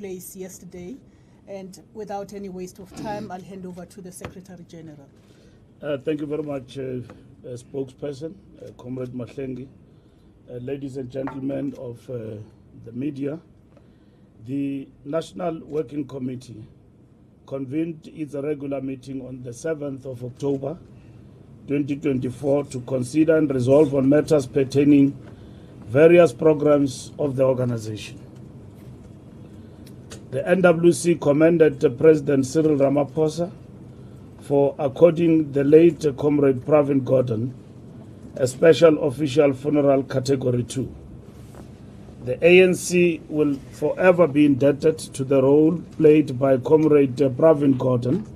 place yesterday. And without any waste of time, I'll hand over to the Secretary General. Thank you very much, spokesperson, Comrade Mahlengi. Ladies and gentlemen of the media, the National Working Committee convened its regular meeting on the 7th of October 2024 to consider and resolve on matters pertaining various programs of the organization. The NWC commended President Cyril Ramaphosa for according the late Comrade Pravin Gordhan a special official funeral category 2. The ANC will forever be indebted to the role played by Comrade Pravin Gordhan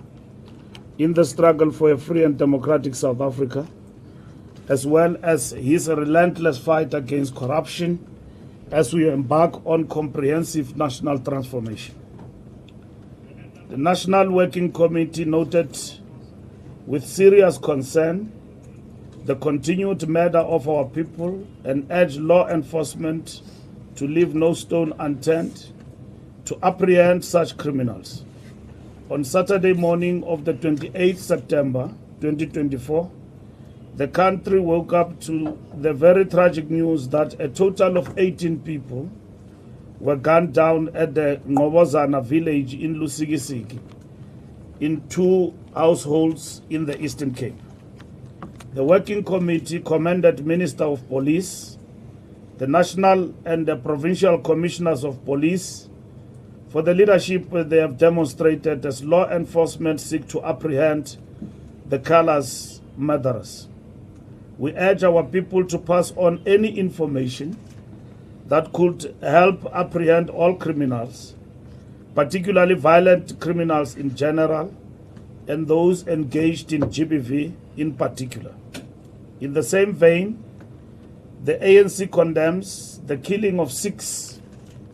in the struggle for a free and democratic South Africa, as well as his relentless fight against corruption as we embark on comprehensive national transformation. The National Working Committee noted with serious concern the continued murder of our people and urged law enforcement to leave no stone unturned to apprehend such criminals. On Saturday morning of the 28th September 2024, the country woke up to the very tragic news that a total of 18 people were gunned down at the Ngobozana village in Lusikisiki in 2 households in the Eastern Cape. The Working Committee commended Minister of Police, the National and the Provincial Commissioners of Police for the leadership they have demonstrated as law enforcement seek to apprehend the callous murderers. We urge our people to pass on any information that could help apprehend all criminals, particularly violent criminals in general, and those engaged in GBV in particular. In the same vein, the ANC condemns the killing of 6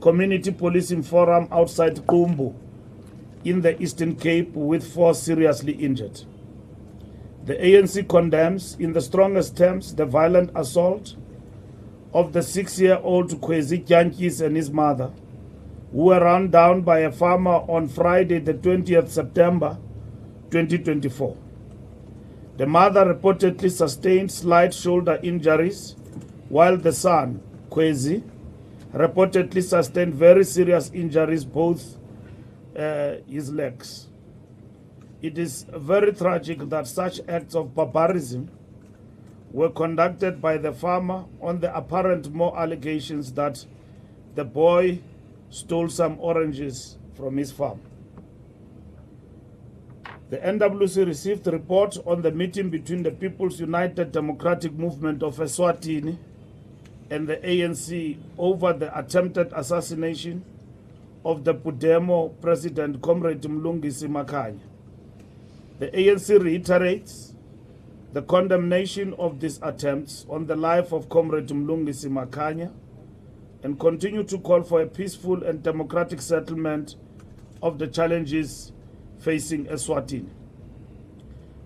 community policing forum outside Kumbu in the Eastern Cape, with 4 seriously injured. The ANC condemns in the strongest terms the violent assault of the 6-year-old Kwezi Kyankis and his mother, who were run down by a farmer on Friday, the 20th September 2024. The mother reportedly sustained slight shoulder injuries, while the son, Kwezi, reportedly sustained very serious injuries, both his legs. It is very tragic that such acts of barbarism were conducted by the farmer on the apparent more allegations that the boy stole some oranges from his farm. The NWC received a report on the meeting between the People's United Democratic Movement of Eswatini and the ANC over the attempted assassination of the Pudemo President Comrade Mlungisi Makhanya. The ANC reiterates the condemnation of these attempts on the life of Comrade Mlungisi Makhanya and continue to call for a peaceful and democratic settlement of the challenges facing Eswatini.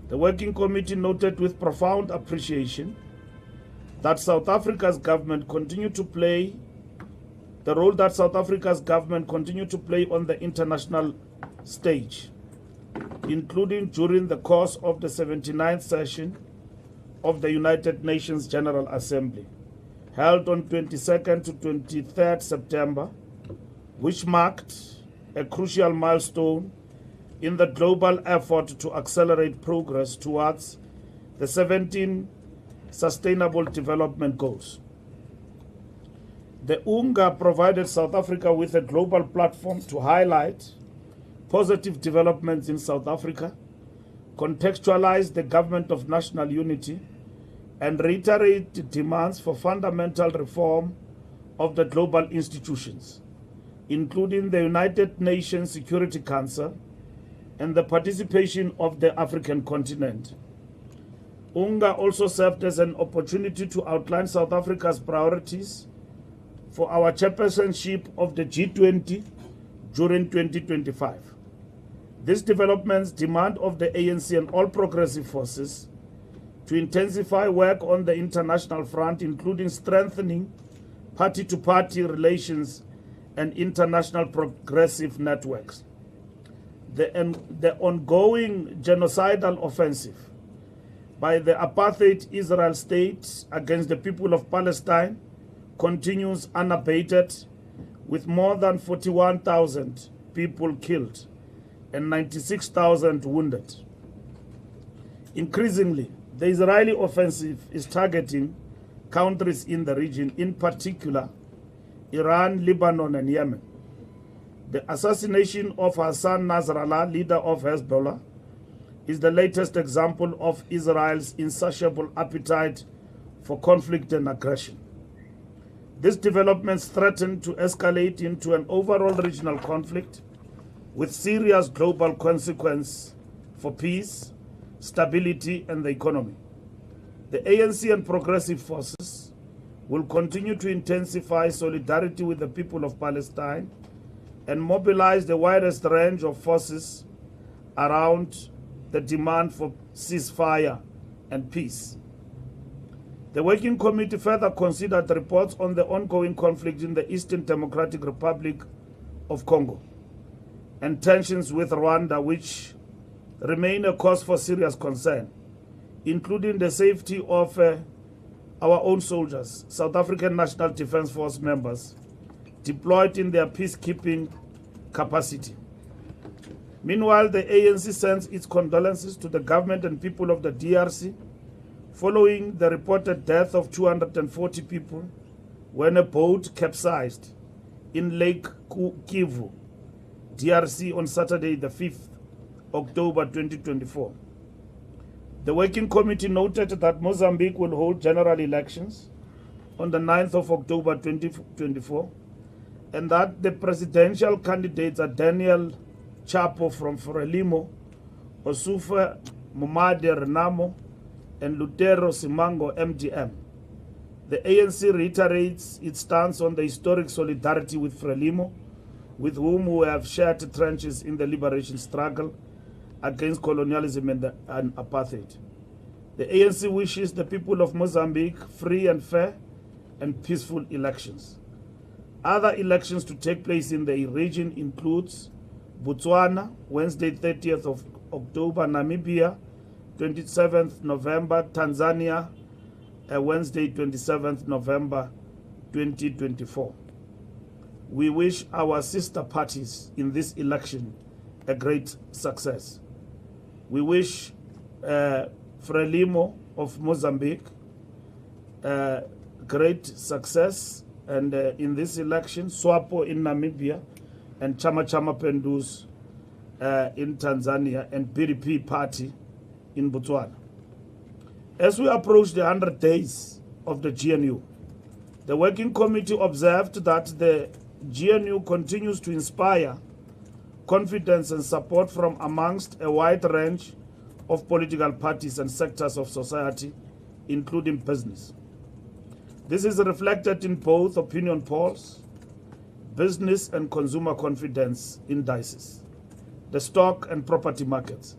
The Working Committee noted with profound appreciation that South Africa's government continue to play the role that South Africa's government continue to play on the international stage, including during the course of the 79th session of the United Nations General Assembly, held on 22nd to 23rd September, which marked a crucial milestone in the global effort to accelerate progress towards the 17 Sustainable Development Goals. The UNGA provided South Africa with a global platform to highlight positive developments in South Africa, contextualize the government of national unity, and reiterate demands for fundamental reform of the global institutions, including the United Nations Security Council and the participation of the African continent. UNGA also served as an opportunity to outline South Africa's priorities for our chairpersonship of the G20 during 2025. These developments demand of the ANC and all progressive forces to intensify work on the international front, including strengthening party-to-party relations and international progressive networks. The ongoing genocidal offensive by the apartheid Israel state against the people of Palestine continues unabated, with more than 41,000 people killed and 96,000 wounded. Increasingly, the Israeli offensive is targeting countries in the region, in particular Iran, Lebanon, and Yemen. The assassination of Hassan Nasrallah, leader of Hezbollah, is the latest example of Israel's insatiable appetite for conflict and aggression. These developments threaten to escalate into an overall regional conflict with serious global consequences for peace, stability, and the economy. The ANC and progressive forces will continue to intensify solidarity with the people of Palestine and mobilize the widest range of forces around the demand for ceasefire and peace. The Working Committee further considered reports on the ongoing conflict in the Eastern Democratic Republic of Congo and tensions with Rwanda, which remain a cause for serious concern, including the safety of our own soldiers, South African National Defence Force members, deployed in their peacekeeping capacity. Meanwhile, the ANC sends its condolences to the government and people of the DRC following the reported death of 240 people when a boat capsized in Lake Kivu, DRC, on Saturday, the 5th October 2024. The Working Committee noted that Mozambique will hold general elections on the 9th of October 2024, and that the presidential candidates are Daniel Chapo from Frelimo, Osufe Mumade Renamo, and Lutero Simango MDM. The ANC reiterates its stance on the historic solidarity with Frelimo, with whom we have shared trenches in the liberation struggle against colonialism and apartheid. The ANC wishes the people of Mozambique free and fair and peaceful elections. Other elections to take place in the region includes Botswana, Wednesday 30th of October, Namibia, 27th November, Tanzania, Wednesday 27th November 2024. We wish our sister parties in this election a great success. We wish Frelimo of Mozambique great success, and in this election, SWAPO in Namibia, and Chama Chama Pendus in Tanzania, and BDP party in Botswana. As we approach the 100 days of the GNU, the Working Committee observed that the GNU continues to inspire confidence and support from amongst a wide range of political parties and sectors of society, including business. This is reflected in both opinion polls, business and consumer confidence indices, the stock and property markets.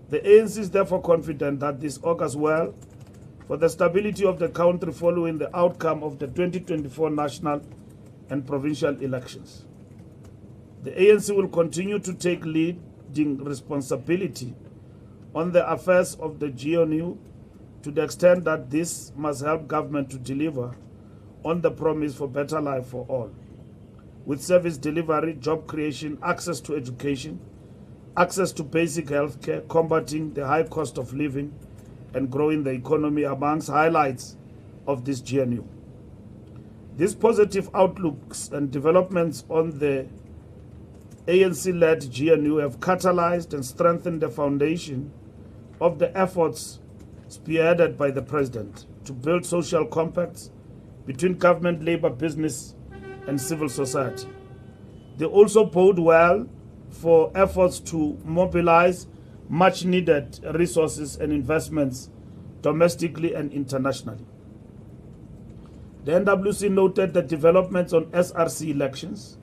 The ANC is therefore confident that this augurs well for the stability of the country following the outcome of the 2024 national and provincial elections. The ANC will continue to take leading responsibility on the affairs of the GNU to the extent that this must help government to deliver on the promise for better life for all, with service delivery, job creation, access to education, access to basic health care, combating the high cost of living, and growing the economy amongst highlights of this GNU. These positive outlooks and developments on the ANC-led GNU have catalyzed and strengthened the foundation of the efforts spearheaded by the President to build social compacts between government, labor, business, and civil society. They also bode well for efforts to mobilize much-needed resources and investments domestically and internationally. The NWC noted the developments on SRC elections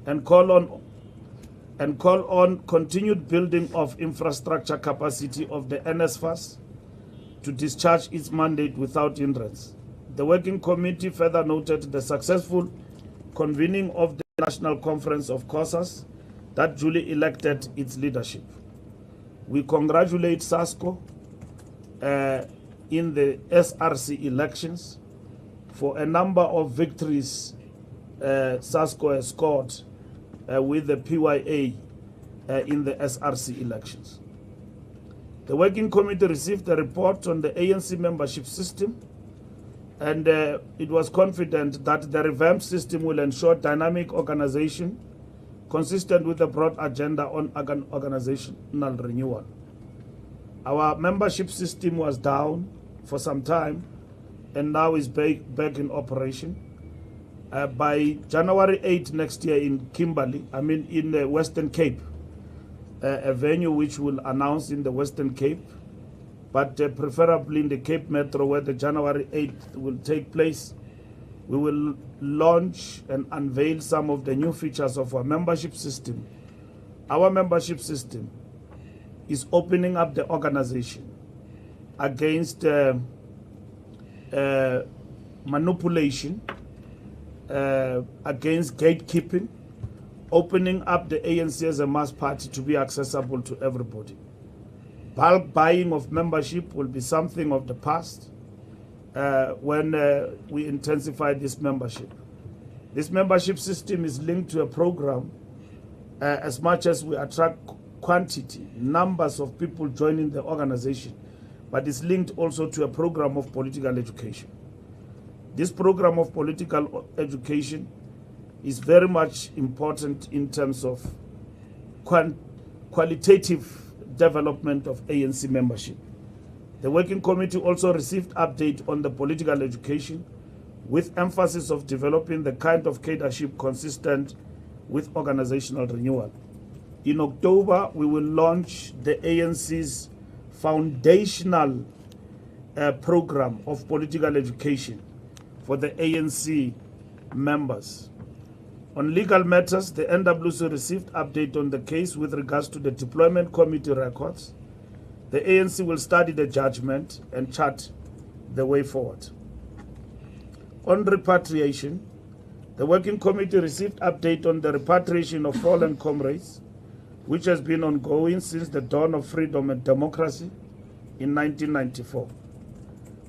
and call on continued building of infrastructure capacity of the NSFAS to discharge its mandate without hindrance. The Working Committee further noted the successful convening of the National Conference of COSAS that duly elected its leadership. We congratulate SASCO in the SRC elections for a number of victories SASCO has scored with the PYA in the SRC elections. The Working Committee received a report on the ANC membership system, and it was confident that the revamped system will ensure dynamic organization consistent with the broad agenda on organizational renewal. Our membership system was down for some time and now is back in operation. By January 8 next year in in the Western Cape, a venue which will announce in the Western Cape, but preferably in the Cape Metro where the January 8th will take place, we will launch and unveil some of the new features of our membership system. Our membership system is opening up the organization against manipulation, against gatekeeping, opening up the ANC as a mass party to be accessible to everybody. Bulk buying of membership will be something of the past when we intensify this membership. This membership system is linked to a program as much as we attract quantity, numbers of people joining the organization, but it's linked also to a program of political education. This program of political education is very much important in terms of qualitative development of ANC membership. The Working Committee also received update on the political education with emphasis of developing the kind of cadreship consistent with organizational renewal. In October, we will launch the ANC's foundational program of political education for the ANC members. On legal matters, the NWC received update on the case with regards to the deployment committee records. The ANC will study the judgment and chart the way forward. On repatriation, the Working Committee received update on the repatriation of fallen comrades, which has been ongoing since the dawn of freedom and democracy in 1994.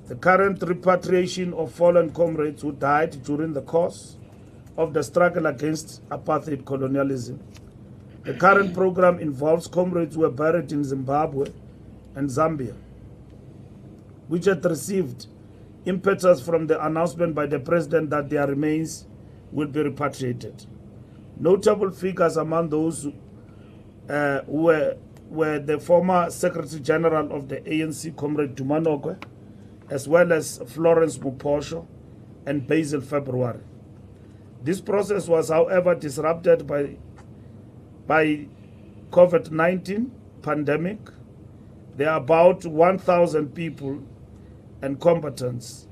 The current repatriation of fallen comrades who died during the course of the struggle against apartheid colonialism. The current program involves comrades who were buried in Zimbabwe and Zambia, which had received impetus from the announcement by the president that their remains will be repatriated. Notable figures among those who were the former Secretary General of the ANC, Comrade Dumanogwe, as well as Florence Muposho and Basil February. This process was, however, disrupted by COVID-19 pandemic. There are about 1,000 people and combatants,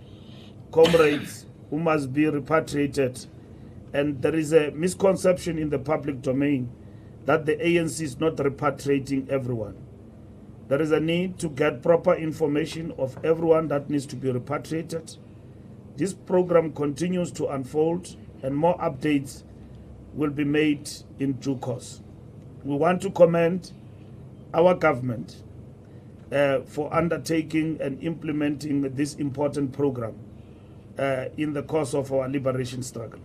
comrades, who must be repatriated. And there is a misconception in the public domain that the ANC is not repatriating everyone. There is a need to get proper information of everyone that needs to be repatriated. This program continues to unfold and more updates will be made in due course. We want to commend our government for undertaking and implementing this important program in the course of our liberation struggle.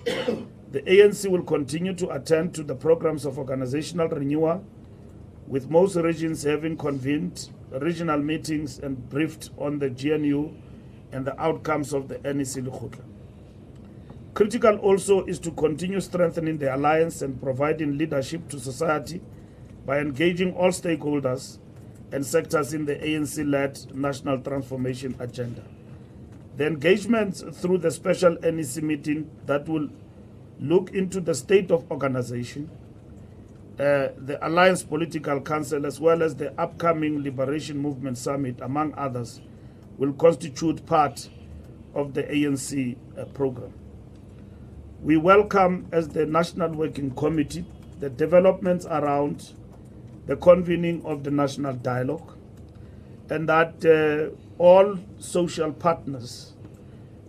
The ANC will continue to attend to the programs of organizational renewal, with most regions having convened regional meetings and briefed on the GNU and the outcomes of the NEC Lekgotla. Critical also is to continue strengthening the alliance and providing leadership to society by engaging all stakeholders and sectors in the ANC-led national transformation agenda. The engagement through the special NEC meeting that will look into the state of organization, the Alliance Political Council, as well as the upcoming Liberation Movement Summit, among others, will constitute part of the ANC program. We welcome, as the National Working Committee, the developments around the convening of the National Dialogue, and that all social partners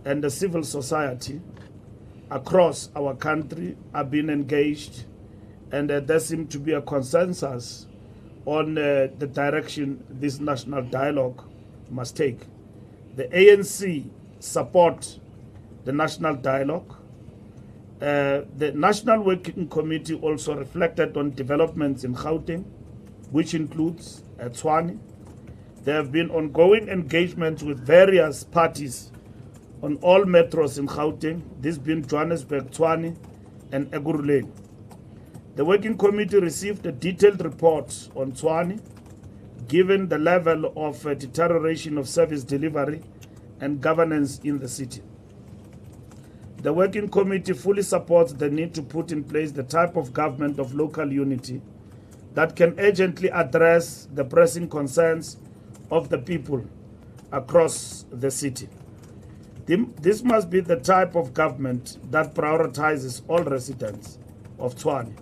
and the civil society across our country are being engaged, and there seems to be a consensus on the direction this national dialogue must take. The ANC support the national dialogue. The National Working Committee also reflected on developments in Gauteng, which includes Tshwane. There have been ongoing engagements with various parties on all metros in Gauteng, this being Johannesburg, Tshwane, and Ekurhuleni. The Working Committee received a detailed report on Tshwane, given the level of deterioration of service delivery and governance in the city. The Working Committee fully supports the need to put in place the type of government of local unity that can urgently address the pressing concerns of the people across the city. This must be the type of government that prioritizes all residents of Tshwane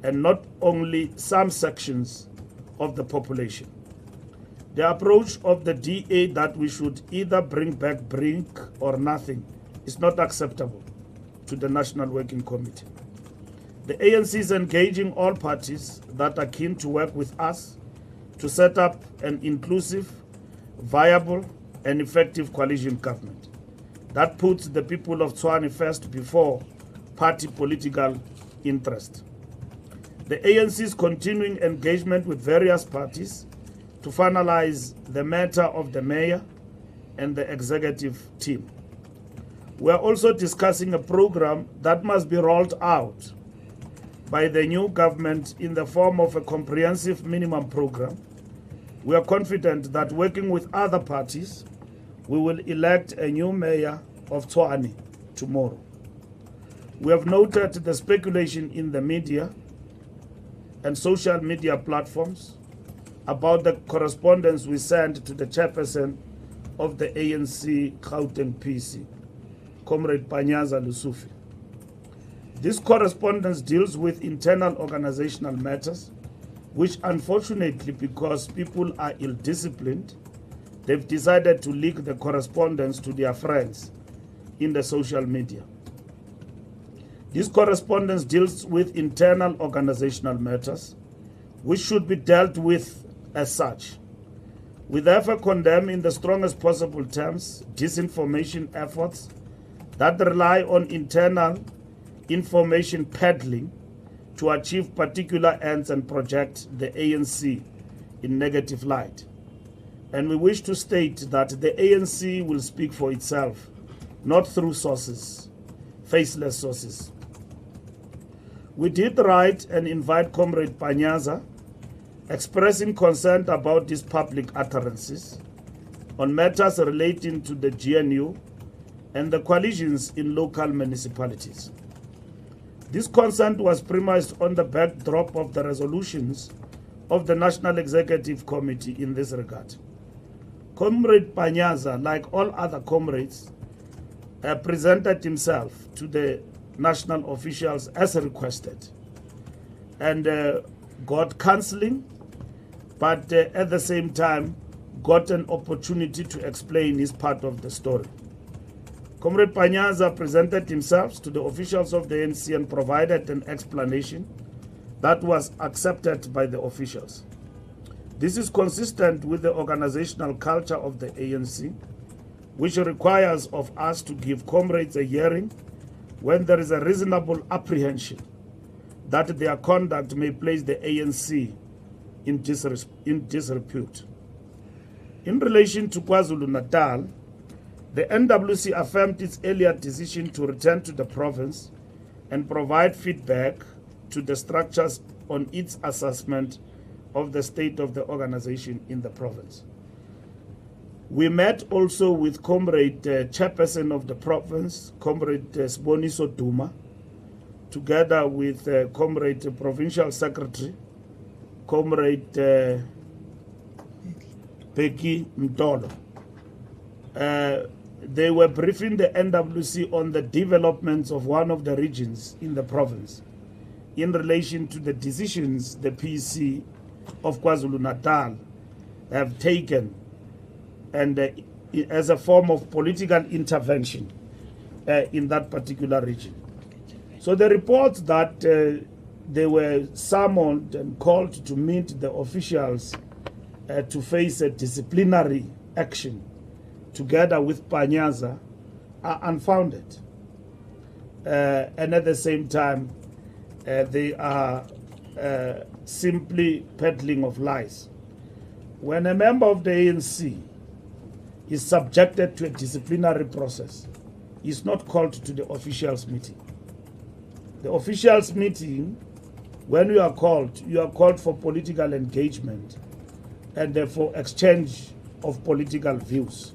and not only some sections of the population. The approach of the DA that we should either bring back BRIC or nothing is not acceptable to the National Working Committee. The ANC is engaging all parties that are keen to work with us to set up an inclusive, viable, and effective coalition government that puts the people of Tshwane first before party political interest. The ANC's continuing engagement with various parties to finalize the matter of the mayor and the executive team. We are also discussing a program that must be rolled out by the new government in the form of a comprehensive minimum program. We are confident that working with other parties, we will elect a new mayor of Tshwane tomorrow. We have noted the speculation in the media and social media platforms about the correspondence we sent to the chairperson of the ANC Gauteng PC, Comrade Panyaza Lusufi. This correspondence deals with internal organizational matters, which unfortunately, because people are ill-disciplined, they've decided to leak the correspondence to their friends in the social media. This correspondence deals with internal organizational matters, which should be dealt with as such. We therefore condemn in the strongest possible terms disinformation efforts that rely on internal information peddling to achieve particular ends and project the ANC in negative light. And we wish to state that the ANC will speak for itself, not through sources, faceless sources. We did write and invite Comrade Panyaza, expressing concern about these public utterances on matters relating to the GNU and the coalitions in local municipalities. This concern was premised on the backdrop of the resolutions of the National Executive Committee in this regard. Comrade Panyaza, like all other comrades, presented himself to the national officials as requested and got counseling, but at the same time got an opportunity to explain his part of the story. Comrade Panyaza presented himself to the officials of the ANC and provided an explanation that was accepted by the officials. This is consistent with the organizational culture of the ANC, which requires of us to give comrades a hearing when there is a reasonable apprehension that their conduct may place the ANC in disrepute. In relation to KwaZulu-Natal, the NWC affirmed its earlier decision to return to the province and provide feedback to the structures on its assessment of the state of the organization in the province. We met also with Comrade Chairperson of the province, Comrade Sboniso Duma, together with Comrade Provincial Secretary, Comrade Becky Mtolo. They were briefing the NWC on the developments of one of the regions in the province in relation to the decisions the PC of KwaZulu-Natal have taken and as a form of political intervention in that particular region. So the reports that they were summoned and called to meet the officials to face a disciplinary action together with Panyaza are unfounded. And at the same time, they are simply peddling of lies. When a member of the ANC is subjected to a disciplinary process, he is not called to the officials meeting. The officials meeting, when you are called for political engagement and for exchange of political views.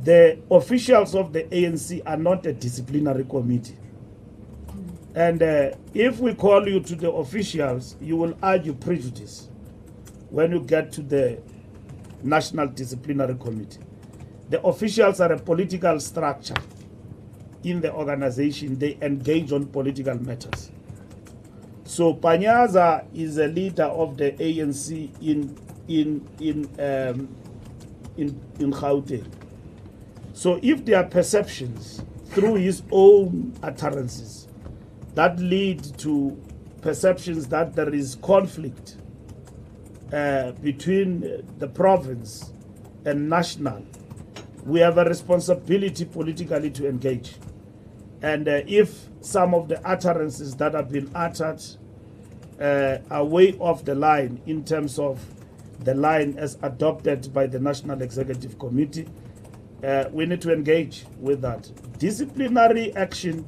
The officials of the ANC are not a disciplinary committee. And if we call you to the officials, you will argue prejudice when you get to the National Disciplinary Committee. The officials are a political structure in the organization. They engage on political matters. So Panyaza is a leader of the ANC in Gauteng. So if there are perceptions through his own utterances that lead to perceptions that there is conflict between the province and national, we have a responsibility politically to engage. And if some of the utterances that have been uttered are way off the line in terms of the line as adopted by the National Executive Committee, we need to engage with that. Disciplinary action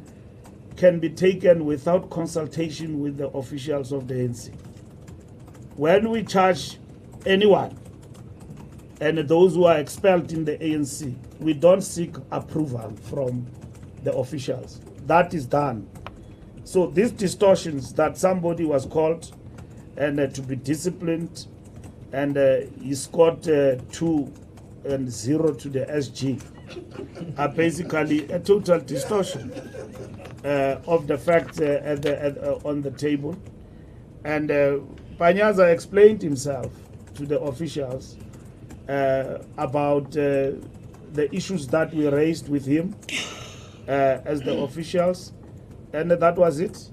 can be taken without consultation with the officials of the ANC. When we charge anyone, and those who are expelled in the ANC, we don't seek approval from the officials. That is done. So these distortions that somebody was called and to be disciplined, and he scored 2-0 to the SG, are basically a total distortion of the facts on the table. And Panyaza explained himself to the officials about the issues that we raised with him as the officials, and that was it.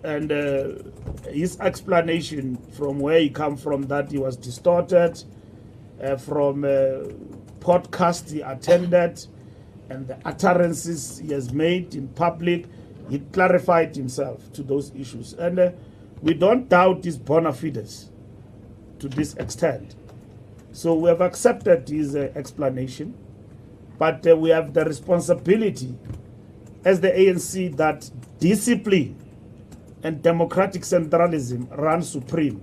And his explanation from where he come from, that he was distorted from podcast he attended and the utterances he has made in public, he clarified himself to those issues. And we don't doubt his bona fides to this extent. So we have accepted his explanation, but we have the responsibility as the ANC that discipline and democratic centralism run supreme.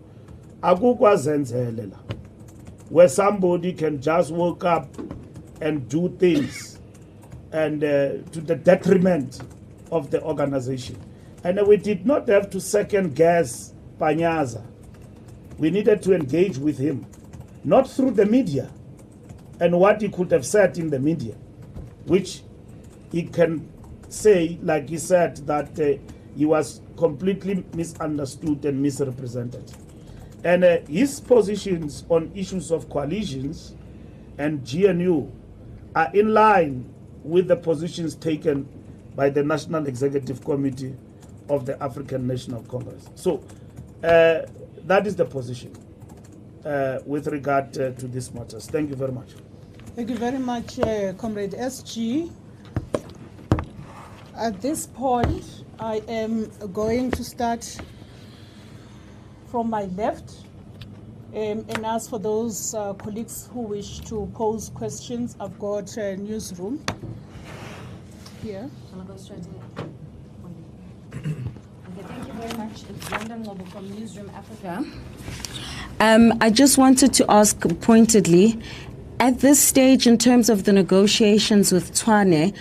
Where somebody can just wake up and do things and to the detriment of the organization. And we did not have to second guess Panyaza. We needed to engage with him, not through the media and what he could have said in the media, which he can say, like he said, that he was completely misunderstood and misrepresented. And his positions on issues of coalitions and GNU are in line with the positions taken by the National Executive Committee of the African National Congress. So that is the position with regard to these matters. Thank you very much. Thank you very much, Comrade SG. At this point, I am going to start from my left and ask for those colleagues who wish to pose questions. I've got a newsroom here. Shall I go straight to it? Okay, thank you very much. It's London Lobo from Newsroom Africa. I just wanted to ask pointedly, at this stage in terms of the negotiations with Tshwane,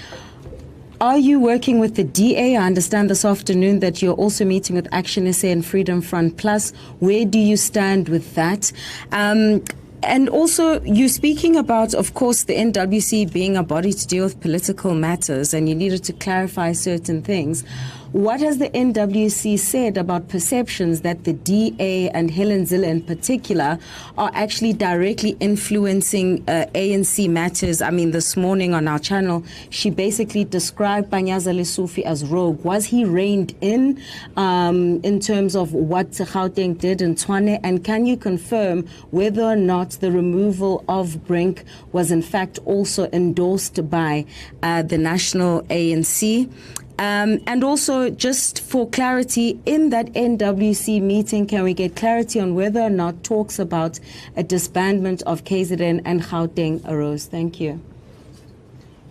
are you working with the DA? I understand this afternoon that you're also meeting with Action SA and Freedom Front Plus. Where do you stand with that? And also, you're speaking about, of course, the NWC being a body to deal with political matters, and you needed to clarify certain things. What has the NWC said about perceptions that the DA and Helen Zille in particular are actually directly influencing ANC matters? I mean, this morning on our channel, she basically described Panyaza Lesufi as rogue. Was he reined in terms of what Gauteng did in Tshwane? And can you confirm whether or not the removal of Brink was in fact also endorsed by the national ANC? And also, just for clarity, in that NWC meeting, can we get clarity on whether or not talks about a disbandment of KZN and Gauteng arose? Thank you.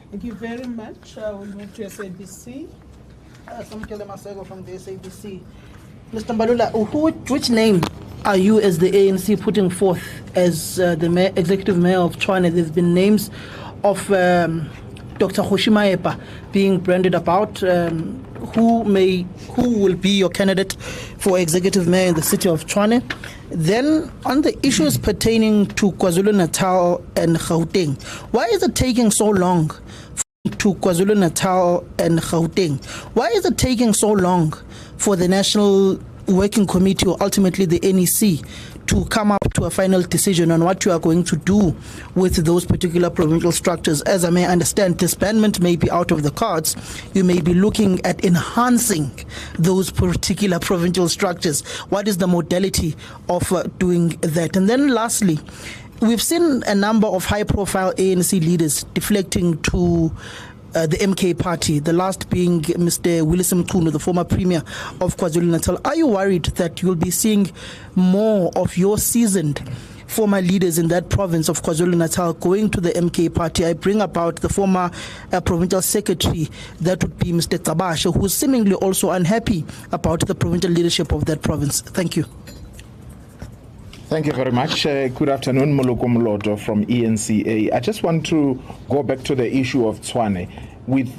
Thank you very much. We'll move to SABC. Fikile Masego from the SABC. Mr. Mbalula, which name are you as the ANC putting forth as the executive mayor of Tshwane? There's been names of Dr. Hoshimaepa being branded about. Who will be your candidate for executive mayor in the city of Tshwane? Then on the issues pertaining to KwaZulu-Natal and Gauteng, why is it taking so long to KwaZulu-Natal and Gauteng? Why is it taking so long for the National Working Committee, or ultimately the NEC, to come up to a final decision on what you are going to do with those particular provincial structures? As I may understand, disbandment may be out of the cards. You may be looking at enhancing those particular provincial structures. What is the modality of doing that? And then lastly, we've seen a number of high-profile ANC leaders deflecting to the MK party, the last being Mr. Willis Mkhunu, the former premier of KwaZulu-Natal. Are you worried that you'll be seeing more of your seasoned former leaders in that province of KwaZulu-Natal going to the MK party? I bring about the former provincial secretary, that would be Mr. Tabasha, who's seemingly also unhappy about the provincial leadership of that province. Thank you. Thank you very much. Good afternoon, Moloko Moloto from ENCA. I just want to go back to the issue of Tshwane. With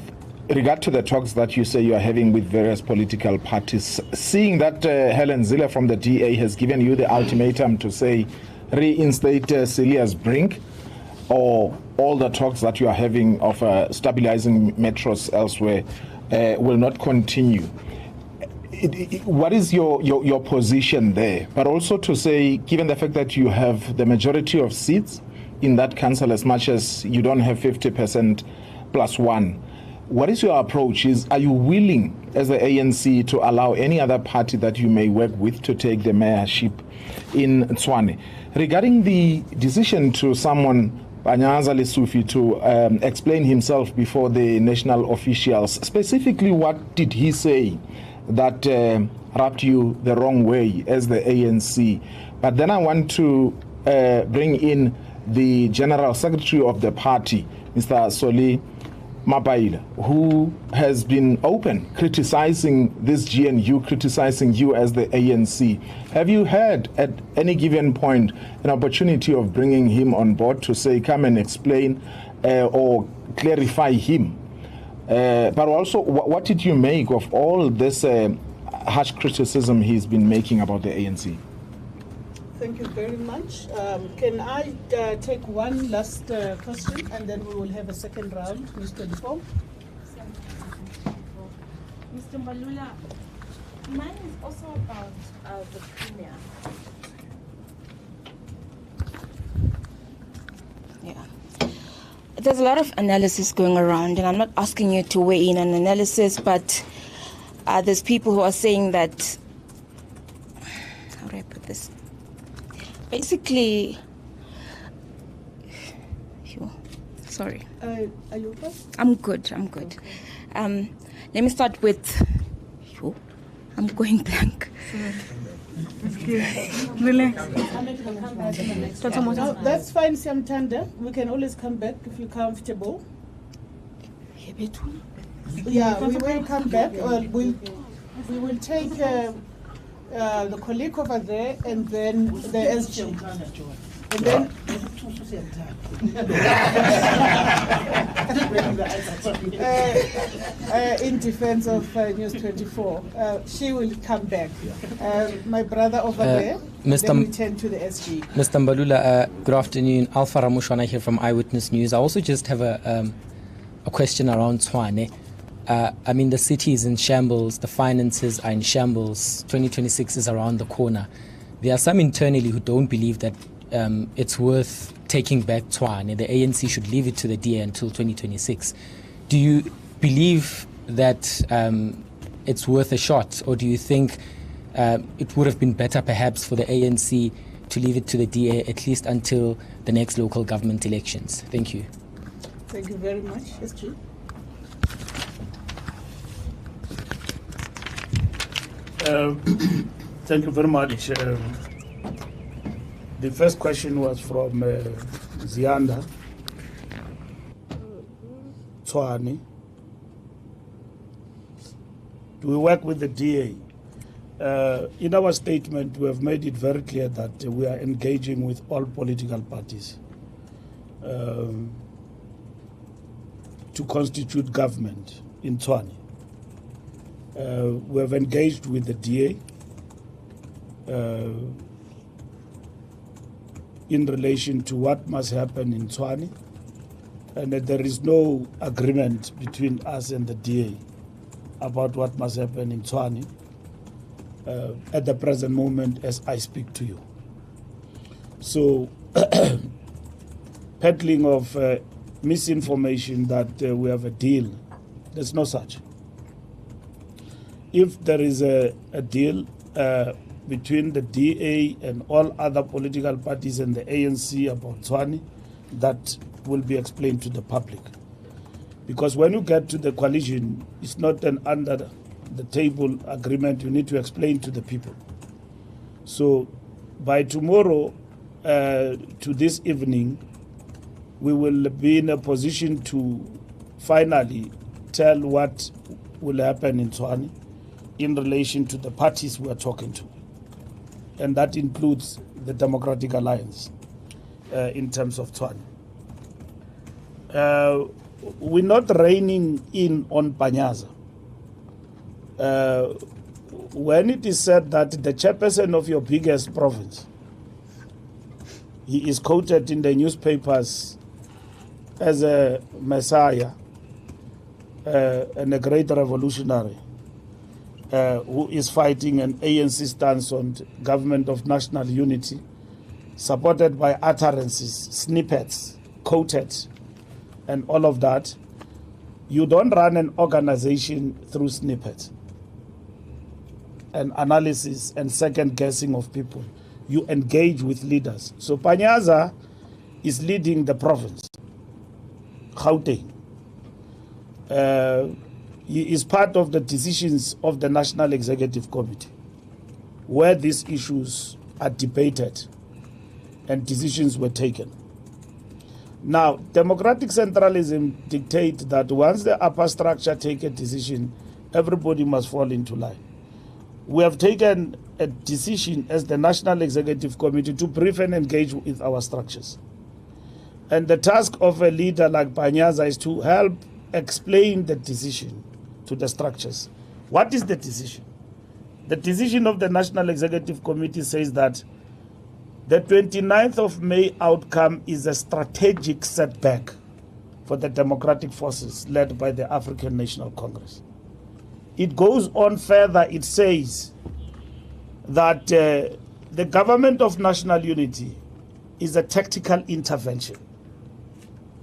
regard to the talks that you say you are having with various political parties, seeing that Helen Zille from the DA has given you the ultimatum to say reinstate Celia's Brink, or all the talks that you are having of stabilizing metros elsewhere will not continue. What is your position there? But also to say, given the fact that you have the majority of seats in that council, as much as you don't have 50% plus one, what is your approach? Are you willing as the ANC to allow any other party that you may work with to take the mayorship in Tshwane? Regarding the decision to someone, Panyaza Lesufi, to explain himself before the national officials, specifically what did he say that rubbed you the wrong way as the ANC? But then I want to bring in the General Secretary of the party, Mr. Soli Mabaila, who has been open criticizing this GNU, criticizing you as the ANC. Have you had at any given point an opportunity of bringing him on board to say, come and explain or clarify him? But also, what did you make of all this harsh criticism he's been making about the ANC? Thank you very much. Can I take one last question, and then we will have a second round, Mr. Dufo? Mr. Mbalula, mine is also about the premier. Yeah. There's a lot of analysis going around, and I'm not asking you to weigh in on analysis, but there's people who are saying that, how do I put this? Basically, sorry. Are you okay? I'm good. Okay. Let me start with, I'm going blank. Relax. No, that's fine, Siamtanda. We can always come back if you're comfortable. Yeah, we will come back. We will take the colleague over there, and then the SG. And then in defense of News 24, she will come back. My brother over there, then we turn to the SG. Mr. Mbalula, good afternoon. Alpha Ramushwana here from Eyewitness News. I also just have a question around Tshwane. I mean, the city is in shambles, the finances are in shambles, 2026 is around the corner. There are some internally who don't believe that it's worth taking back Tshwane. The ANC should leave it to the DA until 2026. Do you believe that it's worth a shot, or do you think it would have been better perhaps for the ANC to leave it to the DA at least until the next local government elections? Thank you. Thank you very much. Yes, Chief. Thank you very much. The first question was from Zianda Tshwane. Do we work with the DA? In our statement, we have made it very clear that we are engaging with all political parties to constitute government in Tshwane. We have engaged with the DA in relation to what must happen in Tshwane, and that there is no agreement between us and the DA about what must happen in Tshwane at the present moment as I speak to you. So, peddling of misinformation that we have a deal, there's no such. If there is a deal between the DA and all other political parties and the ANC about Tshwane, that will be explained to the public. Because when you get to the coalition, it's not an under the table agreement. You need to explain to the people. So by tomorrow to this evening, we will be in a position to finally tell what will happen in Tshwane in relation to the parties we are talking to. And that includes the Democratic Alliance in terms of Tshwane. We're not reining in on Panyaza. When it is said that the chairperson of your biggest province, he is quoted in the newspapers as a messiah and a great revolutionary who is fighting an ANC stance on government of national unity, supported by utterances, snippets, quoted, and all of that. You don't run an organization through snippets and analysis and second guessing of people. You engage with leaders. So Panyaza is leading the province, Gauteng. He is part of the decisions of the National Executive Committee, where these issues are debated and decisions were taken. Now, democratic centralism dictates that once the upper structure take a decision, everybody must fall into line. We have taken a decision as the National Executive Committee to brief and engage with our structures. And the task of a leader like Panyaza is to help explain the decision to the structures. What is the decision? The decision of the National Executive Committee says that the 29th of May outcome is a strategic setback for the democratic forces led by the African National Congress. It goes on further, it says that the government of national unity is a tactical intervention,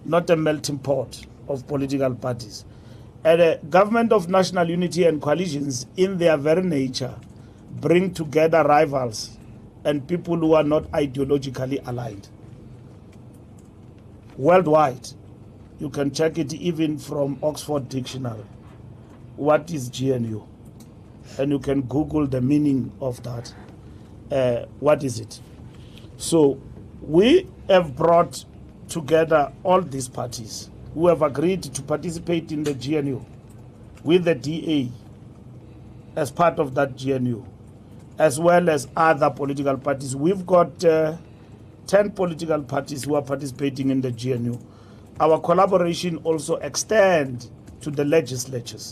not a melting pot of political parties. And a government of national unity and coalitions, in their very nature, bring together rivals and people who are not ideologically aligned. Worldwide, you can check it even from Oxford Dictionary. What is GNU? And you can Google the meaning of that. What is it? So we have brought together all these parties who have agreed to participate in the GNU with the DA as part of that GNU, as well as other political parties. We've got 10 political parties who are participating in the GNU. Our collaboration also extends to the legislatures.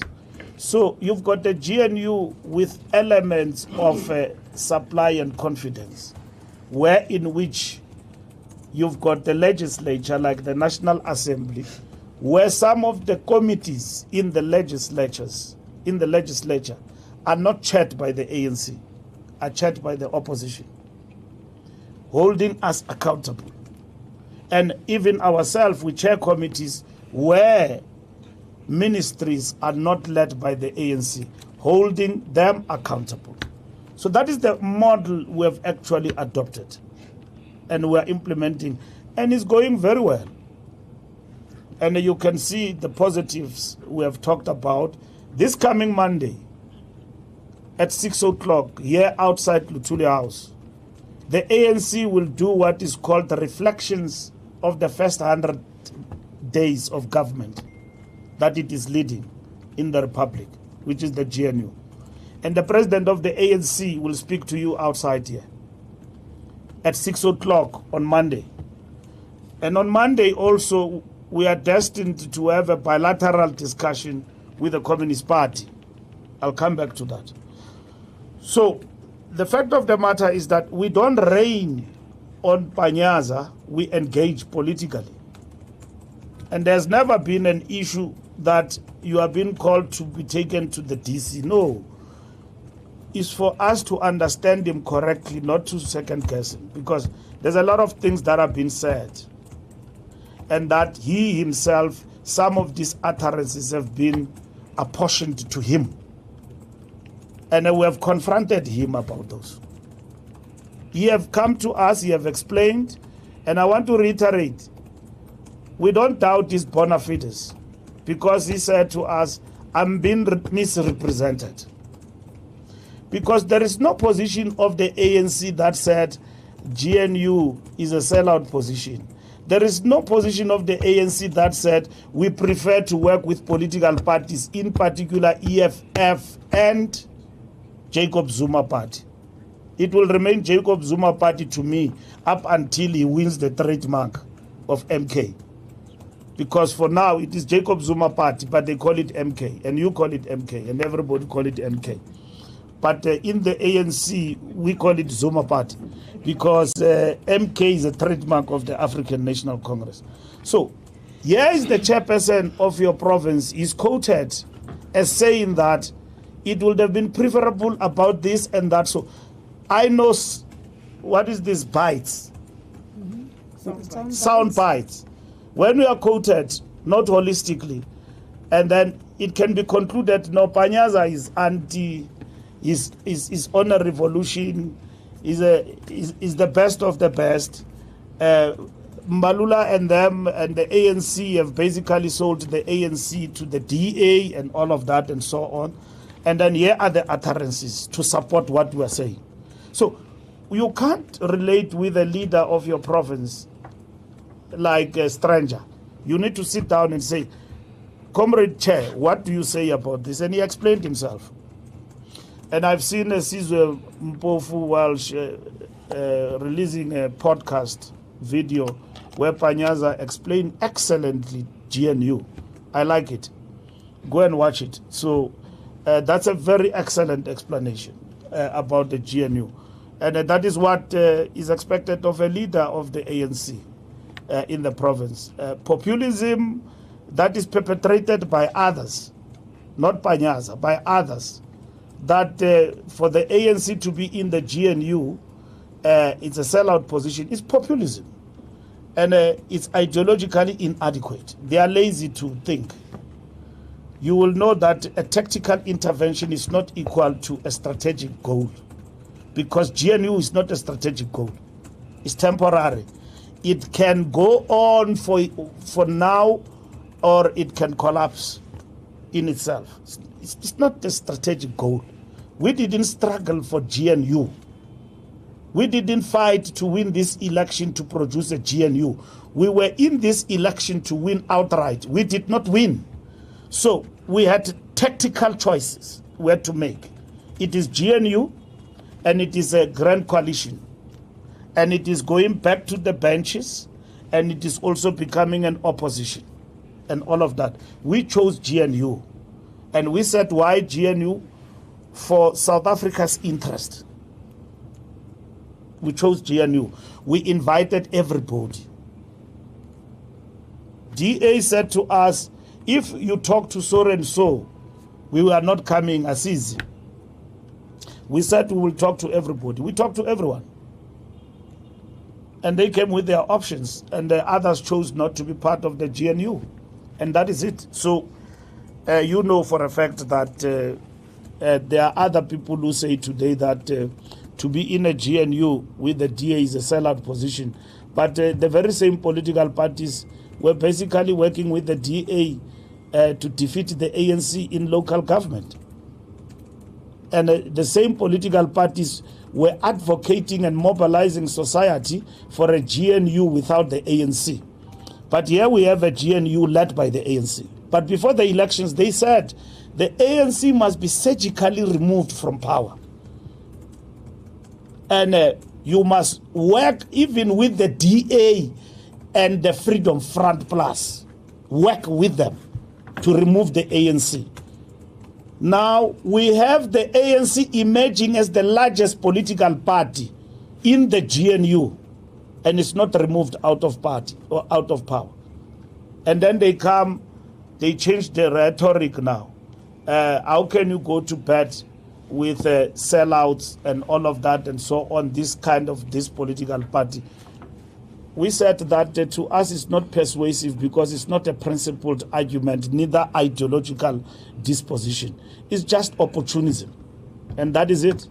So you've got the GNU with elements of supply and confidence, where in which you've got the legislature like the National Assembly, where some of the committees in the legislature are not chaired by the ANC, are chaired by the opposition, holding us accountable. And even ourselves, we chair committees where ministries are not led by the ANC, holding them accountable. So that is the model we have actually adopted and we are implementing, and it's going very well. And you can see the positives we have talked about. This coming Monday at 6 o'clock here outside Luthuli House, the ANC will do what is called the reflections of the first 100 days of government that it is leading in the Republic, which is the GNU. And the president of the ANC will speak to you outside here at 6 o'clock on Monday. And on Monday also, we are destined to have a bilateral discussion with the Communist Party. I'll come back to that. So the fact of the matter is that we don't reign on Panyaza, we engage politically. And there's never been an issue that you are being called to be taken to the DC. No. It's for us to understand him correctly, not to second guess him, because there's a lot of things that have been said. And that he himself, some of these utterances have been apportioned to him. And we have confronted him about those. He have come to us, he have explained, and I want to reiterate, we don't doubt his bona fides, because he said to us, I'm being misrepresented. Because there is no position of the ANC that said GNU is a sellout position. There is no position of the ANC that said we prefer to work with political parties, in particular EFF and Jacob Zuma Party. It will remain Jacob Zuma Party to me up until he wins the trademark of MK. Because for now it is Jacob Zuma Party, but they call it MK, and you call it MK, and everybody call it MK. But in the ANC, we call it Zuma Party, because MK is a trademark of the African National Congress. So here is the chairperson of your province is quoted as saying that it would have been preferable about this and that. So I know what is this bites? Sound bites. When we are quoted, not holistically, and then it can be concluded, no, Panyaza is anti, is on a revolution, is the best of the best. Mbalula and them and the ANC have basically sold the ANC to the DA and all of that and so on. And then here are the utterances to support what we are saying. So you can't relate with a leader of your province like a stranger. You need to sit down and say, Comrade Chair, what do you say about this? And he explained himself. And I've seen Sizwe Mpofu Walsh releasing a podcast video where Panyaza explained excellently GNU. I like it. Go and watch it. So that's a very excellent explanation about the GNU. And that is what is expected of a leader of the ANC in the province. Populism that is perpetrated by others, not Panyaza, by others, that for the ANC to be in the GNU, it's a sellout position, is populism. And it's ideologically inadequate. They are lazy to think. You will know that a tactical intervention is not equal to a strategic goal, because GNU is not a strategic goal. It's temporary. It can go on for now, or it can collapse in itself. It's not a strategic goal. We didn't struggle for GNU. We didn't fight to win this election to produce a GNU. We were in this election to win outright. We did not win. So we had tactical choices we had to make. It is GNU, and it is a grand coalition. And it is going back to the benches, and it is also becoming an opposition, and all of that. We chose GNU, and we said, why GNU? For South Africa's interest. We chose GNU. We invited everybody. DA said to us, if you talk to so and so, we were not coming as easy. We said we will talk to everybody. We talked to everyone. And they came with their options, and the others chose not to be part of the GNU. And that is it. So you know for a fact that there are other people who say today that to be in a GNU with the DA is a sellout position. But the very same political parties were basically working with the DA to defeat the ANC in local government. And the same political parties were advocating and mobilizing society for a GNU without the ANC. But here we have a GNU led by the ANC. But before the elections, they said the ANC must be surgically removed from power. And you must work even with the DA and the Freedom Front Plus. Work with them to remove the ANC. Now, we have the ANC emerging as the largest political party in the GNU, and it's not removed out of party or out of power. And then they change the rhetoric now. How can you go to bed with sellouts and all of that and so on, this political party? We said that to us it's not persuasive because it's not a principled argument, neither ideological disposition. It's just opportunism. And that is it.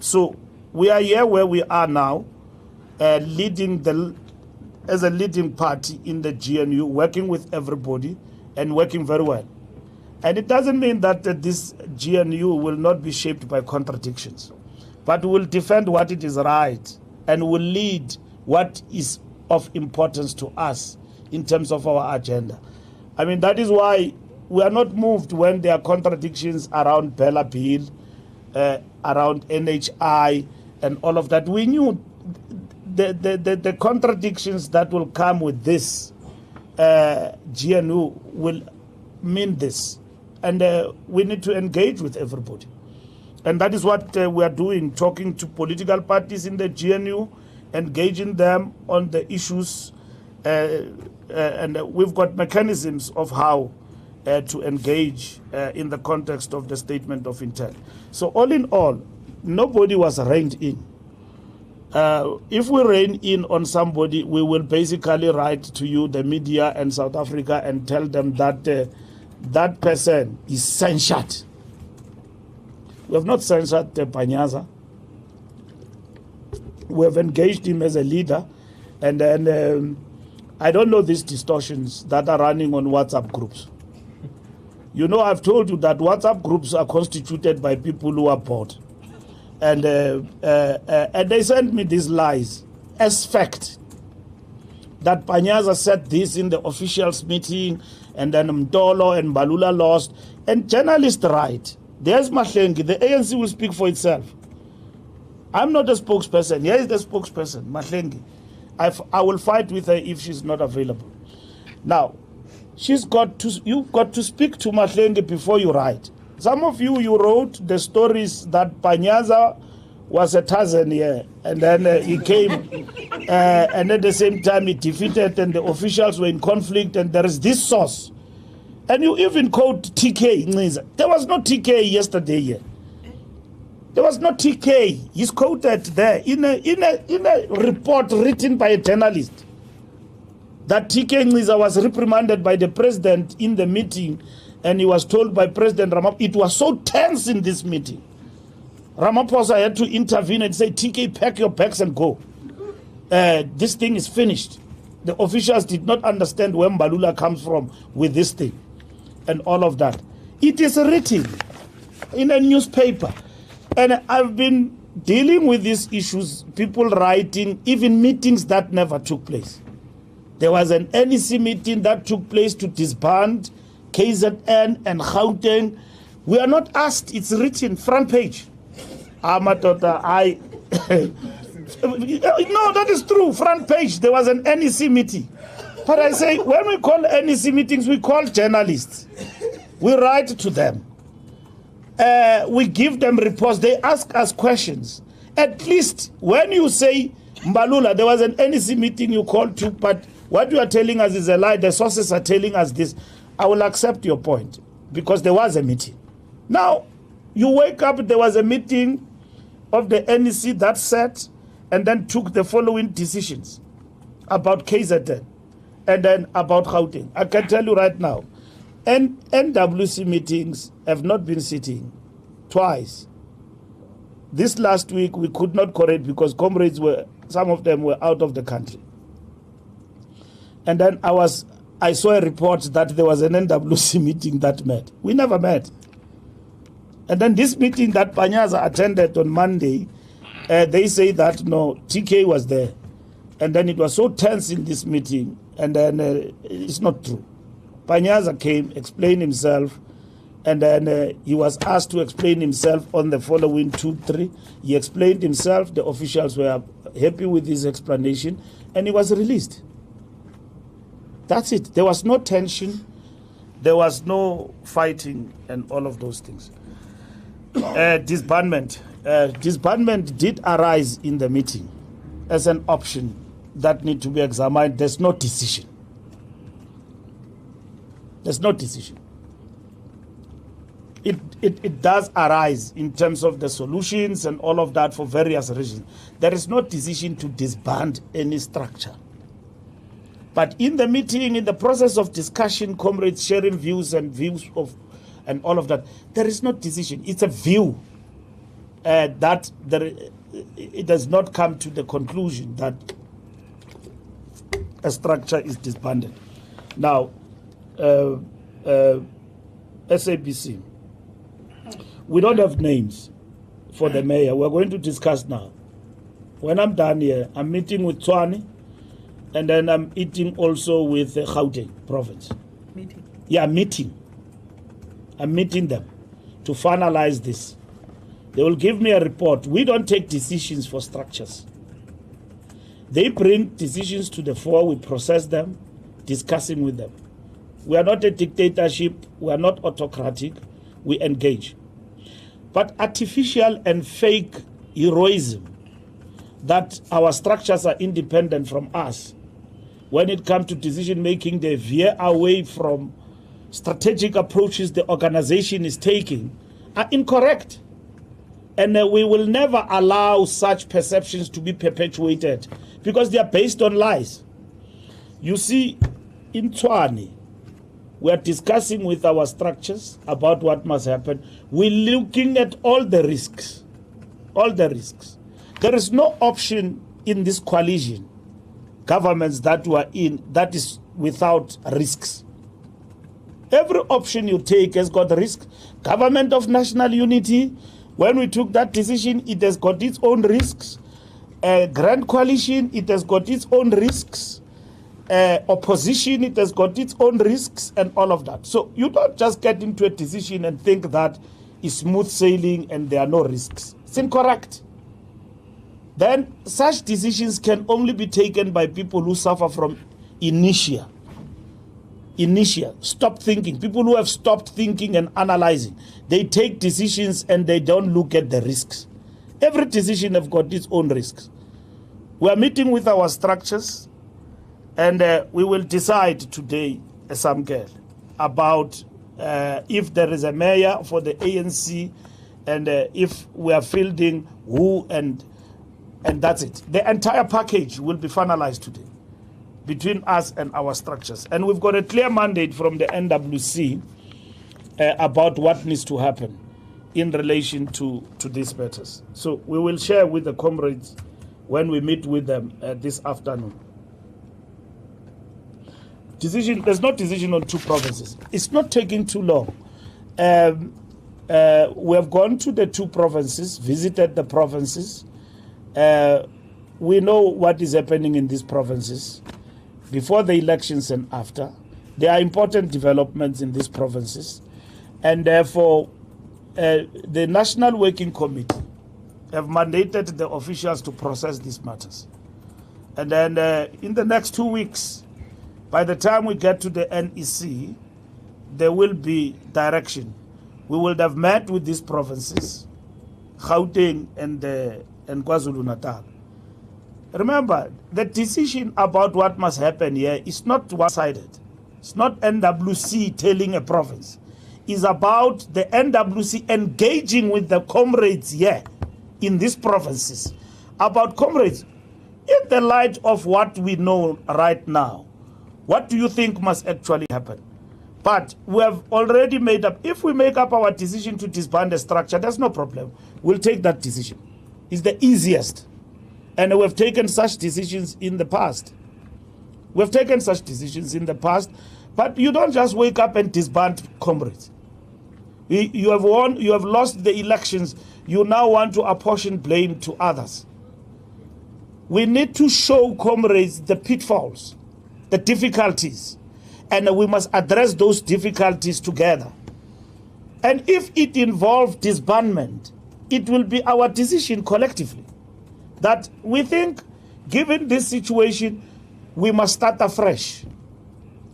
So we are here where we are now, as a leading party in the GNU, working with everybody and working very well. And it doesn't mean that this GNU will not be shaped by contradictions, but will defend what it is right and will lead what is of importance to us in terms of our agenda. I mean, that is why we are not moved when there are contradictions around Bella Bill, around NHI, and all of that. We knew the contradictions that will come with this GNU will mean this. And we need to engage with everybody. And that is what we are doing, talking to political parties in the GNU, engaging them on the issues, and we've got mechanisms of how to engage in the context of the statement of intent. So all in all, nobody was reined in. If we rein in on somebody, we will basically write to you, the media and South Africa, and tell them that that person is censured. We have not censured Panyaza. We have engaged him as a leader, and then I don't know these distortions that are running on WhatsApp groups. You know, I've told you that WhatsApp groups are constituted by people who are bored, and they send me these lies as fact that Panyaza said this in the officials meeting, and then Mtolo and Mbalula lost, and journalists write. There's Mahlengi. The ANC will speak for itself. I'm not a spokesperson. Here is the spokesperson, Mahlengi. I will fight with her if she's not available. Now, you've got to speak to Mahlengi before you write. Some of you wrote the stories that Panyaza was a Tarzan here, and then he came, and at the same time he defeated, and the officials were in conflict, and there is this source. And you even quote TK Ngiza. There was no TK yesterday here. There was no TK. He's quoted there in a report written by a journalist that TK Ngiza was reprimanded by the president in the meeting, and he was told by President Ramaphosa, it was so tense in this meeting. Ramaphosa had to intervene and say, TK, pack your bags and go. This thing is finished. The officials did not understand where Mbalula comes from with this thing and all of that. It is written in a newspaper. And I've been dealing with these issues, people writing, even meetings that never took place. There was an NEC meeting that took place to disband KZN and Gauteng. We are not asked, it's written, front page. Amatota, no, that is true, front page. There was an NEC meeting. But I say, when we call NEC meetings, we call journalists. We write to them. We give them reports. They ask us questions. At least when you say, Mbalula, there was an NEC meeting you called to, but What you are telling us is a lie. The sources are telling us this. I will accept your point because there was a meeting. Now, you wake up, there was a meeting of the NEC that sat and then took the following decisions about KZN and then about Gauteng. I can tell you right now, NWC meetings have not been sitting twice. This last week we could not correct because comrades some of them were out of the country. And then I saw a report that there was an NWC meeting that met. We never met. And then this meeting that Panyaza attended on Monday, they say that no, TK was there. And then it was so tense in this meeting, and then it's not true. Panyaza came, explained himself, and then he was asked to explain himself on the following 2-3. He explained himself, the officials were happy with his explanation, and he was released. That's it. There was no tension, there was no fighting, and all of those things. Disbandment. Disbandment did arise in the meeting as an option that need to be examined. There's no decision. There's no decision. It does arise in terms of the solutions and all of that for various reasons. There is no decision to disband any structure. But in the meeting, in the process of discussion, comrades sharing views and and all of that, there is no decision. It's a view that it does not come to the conclusion that a structure is disbanded. Now, SABC, we don't have names for the mayor. We're going to discuss now. When I'm done here, I'm meeting with Tshwane, and then I'm eating also with the Gauteng province. Meeting. Yeah, meeting. I'm meeting them to finalize this. They will give me a report. We don't take decisions for structures. They bring decisions to the fore, we process them, discussing with them. We are not a dictatorship, we are not autocratic, we engage. But artificial and fake heroism that our structures are independent from us, when it comes to decision making, they veer away from strategic approaches the organization is taking, are incorrect. And we will never allow such perceptions to be perpetuated because they are based on lies. You see, in Tshwane, we are discussing with our structures about what must happen. We're looking at all the risks. All the risks. There is no option in this coalition, governments that were in, that is without risks. Every option you take has got risk. Government of national unity, when we took that decision, it has got its own risks. Grand coalition, it has got its own risks. Opposition, it has got its own risks and all of that. So you don't just get into a decision and think that is smooth sailing and there are no risks. It's incorrect. Then such decisions can only be taken by people who suffer from inertia. Stop thinking. People who have stopped thinking and analyzing. They take decisions and they don't look at the risks. Every decision has got its own risks. We are meeting with our structures and we will decide today, Samkel, about if there is a mayor for the ANC and if we are fielding who and that's it. The entire package will be finalized today between us and our structures. And we've got a clear mandate from the NWC about what needs to happen in relation to these matters. So we will share with the comrades when we meet with them this afternoon. There's no decision on 2 provinces. It's not taking too long. We have gone to the 2 provinces, visited the provinces. We know what is happening in these provinces before the elections and after. There are important developments in these provinces, and therefore the National Working Committee have mandated the officials to process these matters. And then in the next 2 weeks, by the time we get to the NEC, there will be direction. We will have met with these provinces, Gauteng and KwaZulu-Natal. remember, the decision about what must happen here is not one-sided. It's not NWC telling a province. It's about the NWC engaging with the comrades here in these provinces. About comrades, in the light of what we know right now, what do you think must actually happen? But we have already made up. If we make up our decision to disband the structure, there's no problem. We'll take that decision. It's the easiest. And we've taken such decisions in the past. We've taken such decisions in the past. But you don't just wake up and disband comrades. You have won, you have lost the elections. You now want to apportion blame to others. We need to show comrades the pitfalls, the difficulties, and we must address those difficulties together. And if it involves disbandment, it will be our decision collectively that we think, given this situation, we must start afresh.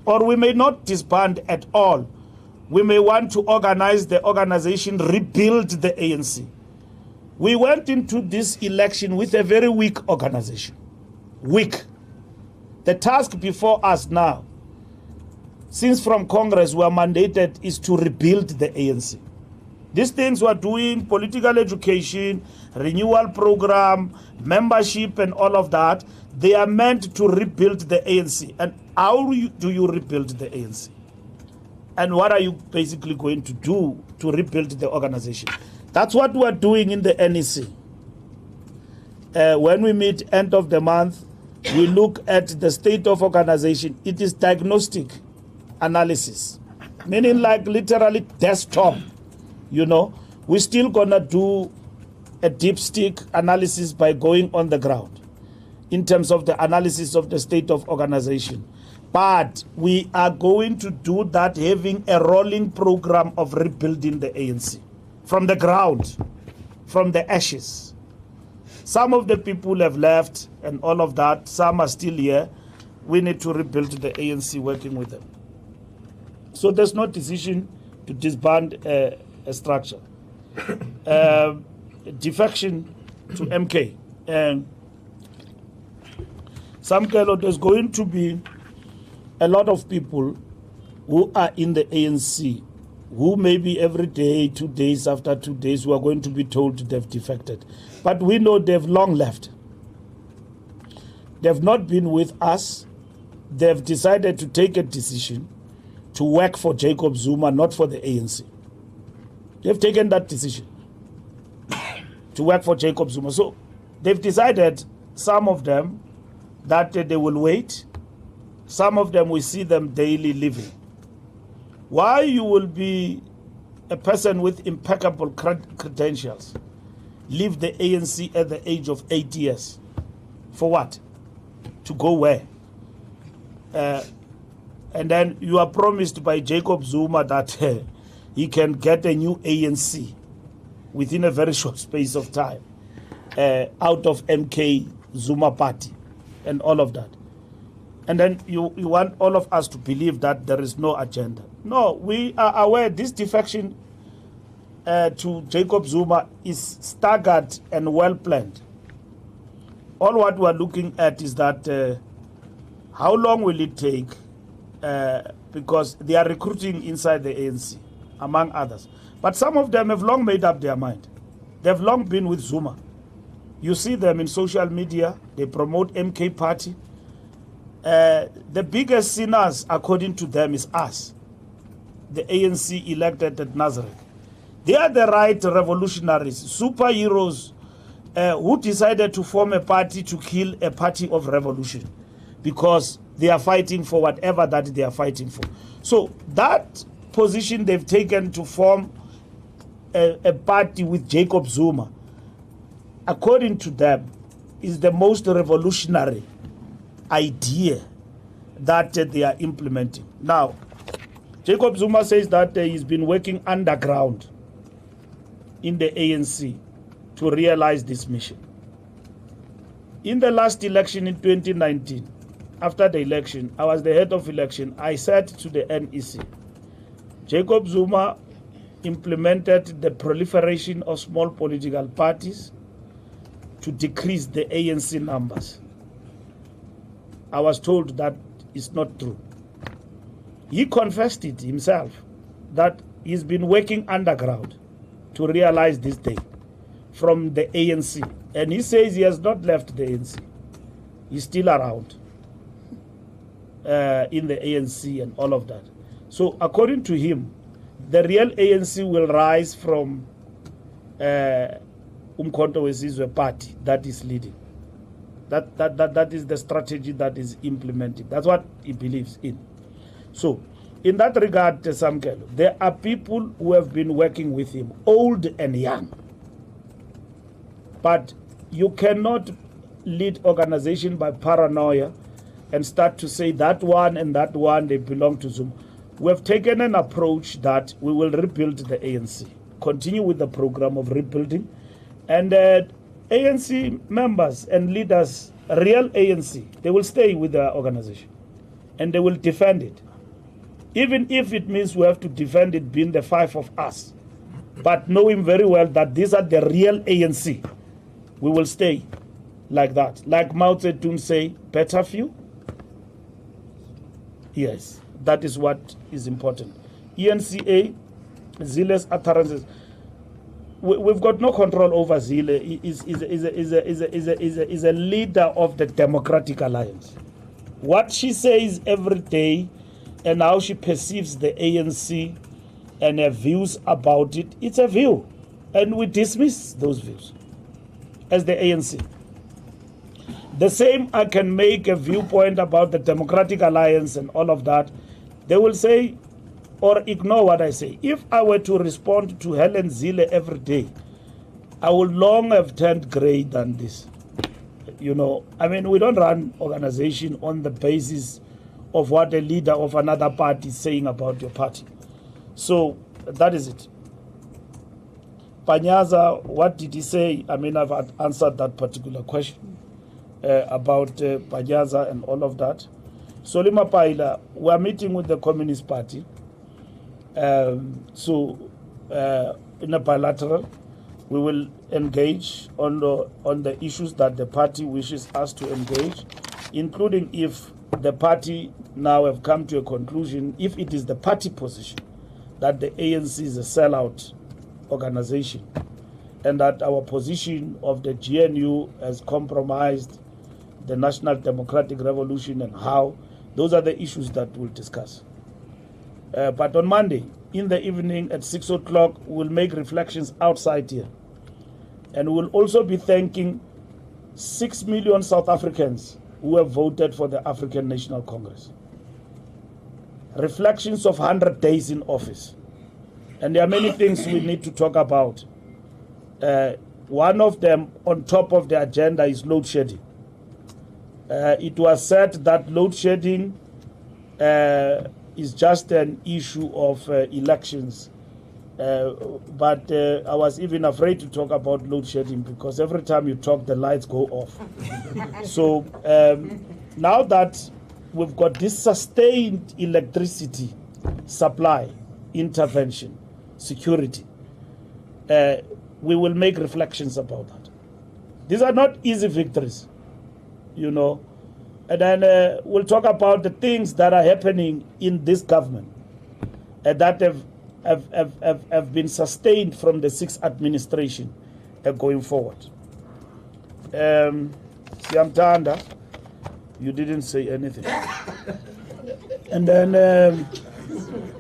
Or we may not disband at all. We may want to organize the organization, rebuild the ANC. We went into this election with a very weak organization. Weak. The task before us now, since from Congress we are mandated, is to rebuild the ANC. These things we are doing, political education, renewal program, membership and all of that, they are meant to rebuild the ANC. And how do you rebuild the ANC? And what are you basically going to do to rebuild the organization? That's what we are doing in the NEC. When we meet end of the month, we look at the state of organization. It is diagnostic analysis, meaning like literally desktop. You know, we're still gonna do a dipstick analysis by going on the ground in terms of the analysis of the state of organization. But we are going to do that having a rolling program of rebuilding the ANC from the ground, from the ashes. Some of the people have left and all of that. Some are still here. We need to rebuild the ANC working with them. So there's no decision to disband a structure. Defection to MK. Samkelo, there's going to be a lot of people who are in the ANC who maybe every day, 2 days after 2 days, who are going to be told they've defected. But we know they've long left. They've not been with us. They've decided to take a decision to work for Jacob Zuma, not for the ANC. They've taken that decision to work for Jacob Zuma. So they've decided, some of them, that they will wait. Some of them, we see them daily living. Why you will be a person with impeccable credentials, leave the ANC at the age of 8 years? For what? To go where? And then you are promised by Jacob Zuma that he can get a new ANC within a very short space of time out of MK Zuma party and all of that. And then you want all of us to believe that there is no agenda. No, we are aware this defection to Jacob Zuma is staggered and well planned. All what we are looking at is that how long will it take? Because they are recruiting inside the ANC, among others. But some of them have long made up their mind. They've long been with Zuma. You see them in social media. They promote MK party. The biggest sinners, according to them, is us, the ANC elected at Nazareth. They are the right revolutionaries, superheroes who decided to form a party to kill a party of revolution because they are fighting for whatever that they are fighting for. So that position they've taken to form a party with Jacob Zuma, according to them, is the most revolutionary idea that they are implementing. Now, Jacob Zuma says that he's been working underground in the ANC to realize this mission. In the last election in 2019, after the election, I was the head of election. I said to the NEC, Jacob Zuma implemented the proliferation of small political parties to decrease the ANC numbers. I was told that is not true. He confessed it himself that he's been working underground to realize this thing from the ANC. And he says he has not left the ANC. He's still around in the ANC and all of that. So according to him, the real ANC will rise from Umkhonto Wesizwe party that is leading. That is the strategy that is implemented. That's what he believes in. So, in that regard, Samkelo, there are people who have been working with him, old and young. But you cannot lead organization by paranoia and start to say that one and that one, they belong to Zuma. We have taken an approach that we will rebuild the ANC, continue with the program of rebuilding, and ANC members and leaders, real ANC, they will stay with the organization and they will defend it. Even if it means we have to defend it being the five of us, but knowing very well that these are the real ANC, we will stay like that. Like Mao Zedong say, better few. Yes, that is what is important. ENCA, Zile's utterances. We've got no control over Zile. He is a leader of the Democratic Alliance. What she says every day and how she perceives the ANC and her views about it, it's a view. And we dismiss those views as the ANC. The same I can make a viewpoint about the Democratic Alliance and all of that. They will say, or ignore what I say. If I were to respond to Helen Zille every day, I would long have turned gray than this. You know, I mean, we don't run organization on the basis of what a leader of another party is saying about your party. So that is it. Panyaza, what did he say? I mean, I've answered that particular question about Panyaza and all of that. Solima Paila, we are meeting with the Communist Party. So in a bilateral, we will engage on the issues that the party wishes us to engage, including if the party now have come to a conclusion, if it is the party position that the ANC is a sellout organization and that our position of the GNU has compromised the National Democratic Revolution and how, those are the issues that we'll discuss. But on Monday, in the evening at 6 o'clock, we'll make reflections outside here. And we'll also be thanking 6 million South Africans who have voted for the African National Congress. Reflections of 100 days in office. And there are many things we need to talk about. One of them on top of the agenda is load shedding. It was said that load shedding is just an issue of elections. But I was even afraid to talk about load shedding because every time you talk, the lights go off. So now that we've got this sustained electricity supply, intervention, security, we will make reflections about that. These are not easy victories, you know. And then we'll talk about the things that are happening in this government that have been sustained from the 6th administration going forward. Siyamthanda, you didn't say anything. And then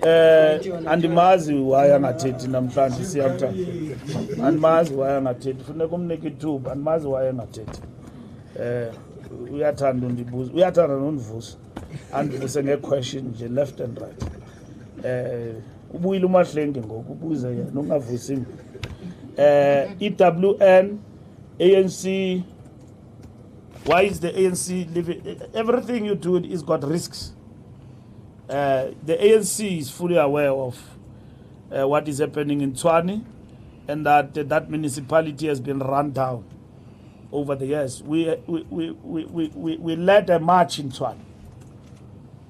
andimazi why angathethi namhlanje Siyamthanda. Andimazi why angathethi. Funeka umnike ithuba, andimazi why angathethi. Uyathanda undibuza, uyathanda nondivusa. Andivuse nge-question nje left and right. Ubuyile uMahlenge ngoku ubuza yena ungavusi. EWN, ANC, why is the ANC living? Everything you do is got risks. The ANC is fully aware of what is happening in Tshwane and that municipality has been run down over the years. We led a march in Tshwane.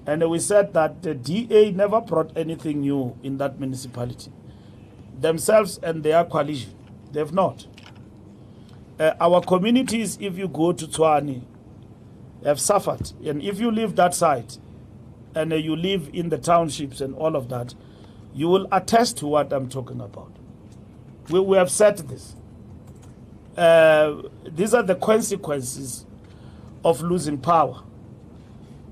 And we said that the DA never brought anything new in that municipality. Themselves and their coalition, they've not. Our communities, if you go to Tshwane, have suffered. And if you leave that side and you live in the townships and all of that, you will attest to what I'm talking about. We have said this. These are the consequences of losing power.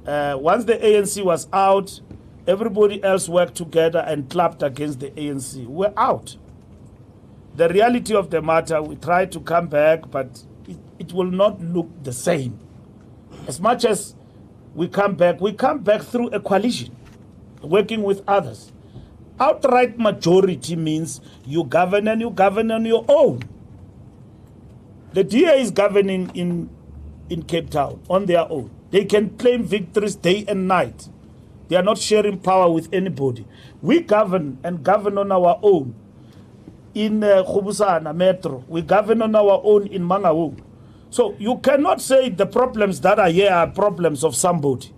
Once the ANC was out, everybody else worked together and clapped against the ANC. We're out. The reality of the matter, we try to come back, but it will not look the same. As much as we come back through a coalition, working with others. Outright majority means you govern and you govern on your own. The DA is governing in Cape Town on their own. They can claim victories day and night. They are not sharing power with anybody. We govern and govern on our own. In Khubusana Metro, we govern on our own in Mangaung. So you cannot say the problems that are here are problems of somebody.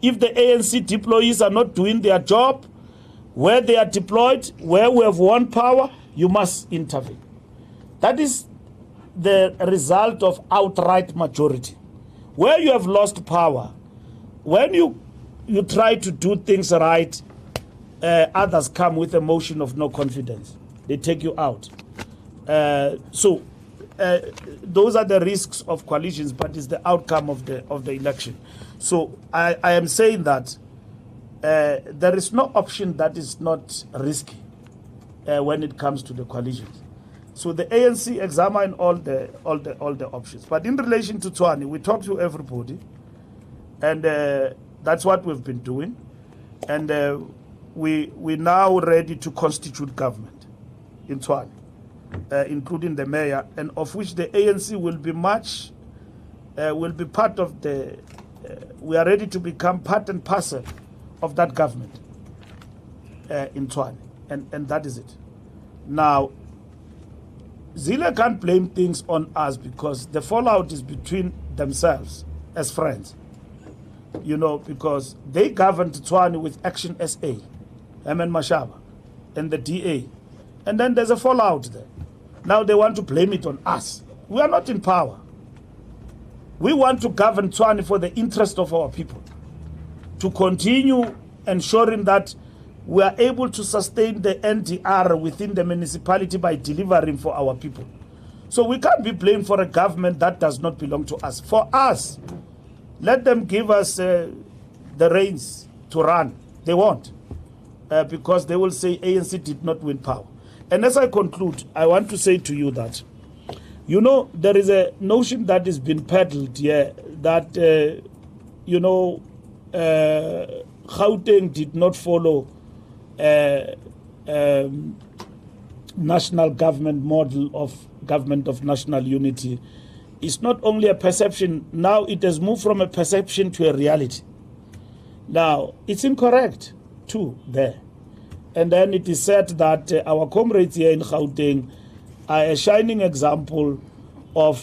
If the ANC deployees are not doing their job, where they are deployed, where we have won power, you must intervene. That is the result of outright majority. Where you have lost power, when you try to do things right, others come with a motion of no confidence. They take you out. Those are the risks of coalitions, but it's the outcome of the election. So I am saying that there is no option that is not risky when it comes to the coalitions. So the ANC examine all the options. But in relation to Tshwane, we talk to everybody, and that's what we've been doing. And we're now ready to constitute government in Tshwane, including the mayor, and of which the ANC will be part of the. We are ready to become part and parcel of that government in Tshwane, and that is it. Now, Zille can't blame things on us because the fallout is between themselves as friends. You know, because they governed Tshwane with Action SA, Herman Mashaba, and the DA. And then there's a fallout there. Now they want to blame it on us. We are not in power. We want to govern Tshwane for the interest of our people, to continue ensuring that we are able to sustain the NDR within the municipality by delivering for our people. So we can't be blamed for a government that does not belong to us. For us, let them give us the reins to run. They won't, because they will say ANC did not win power. And as I conclude, I want to say to you that, you know, there is a notion that has been peddled here that, Gauteng did not follow national government model of government of national unity. It's not only a perception, now it has moved from a perception to a reality. Now, it's incorrect too there. And then it is said that our comrades here in Gauteng are a shining example of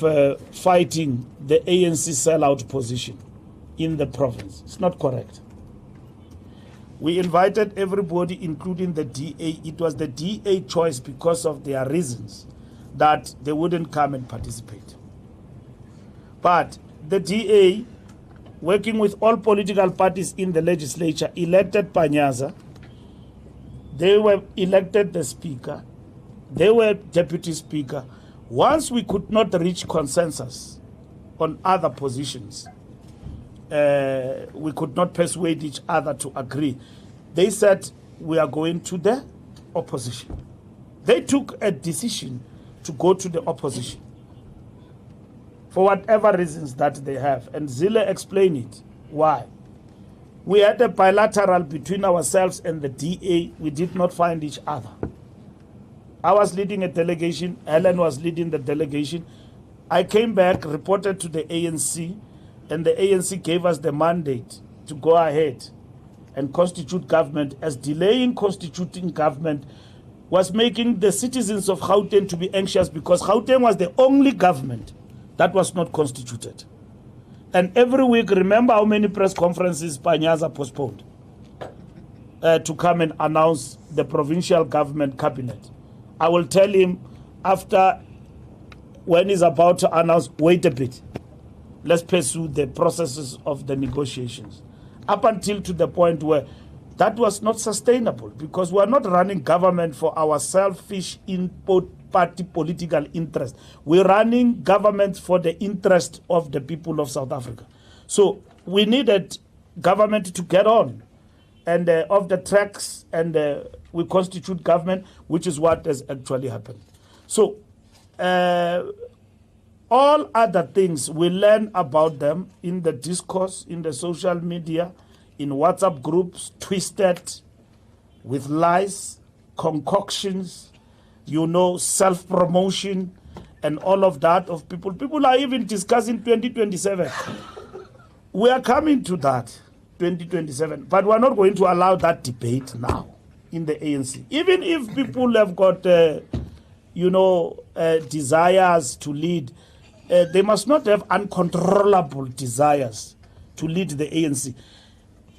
fighting the ANC sellout position in the province. It's not correct. We invited everybody, including the DA. It was the DA choice because of their reasons that they wouldn't come and participate. But the DA, working with all political parties in the legislature, elected Panyaza. They were elected the speaker. They were deputy speaker. Once we could not reach consensus on other positions, we could not persuade each other to agree. They said, we are going to the opposition. They took a decision to go to the opposition for whatever reasons that they have. And Zille explained it. Why? We had a bilateral between ourselves and the DA. We did not find each other. I was leading a delegation. Helen was leading the delegation. I came back, reported to the ANC, and the ANC gave us the mandate to go ahead and constitute government, as delaying constituting government was making the citizens of Gauteng to be anxious, because Gauteng was the only government that was not constituted. And every week, remember how many press conferences Panyaza postponed to come and announce the provincial government cabinet. I will tell him after, when he's about to announce, wait a bit. let's pursue the processes of the negotiations. Up until to the point where that was not sustainable, because we are not running government for our selfish party political interest. We're running government for the interest of the people of South Africa. So we needed government to get on and off the tracks, and we constitute government, which is what has actually happened. So all other things, we learn about them in the discourse, in the social media, in WhatsApp groups, twisted with lies, concoctions, self-promotion, and all of that of people. People are even discussing 2027. We are coming to that, 2027, but we're not going to allow that debate now in the ANC. Even if people have got, desires to lead, they must not have uncontrollable desires to lead the ANC.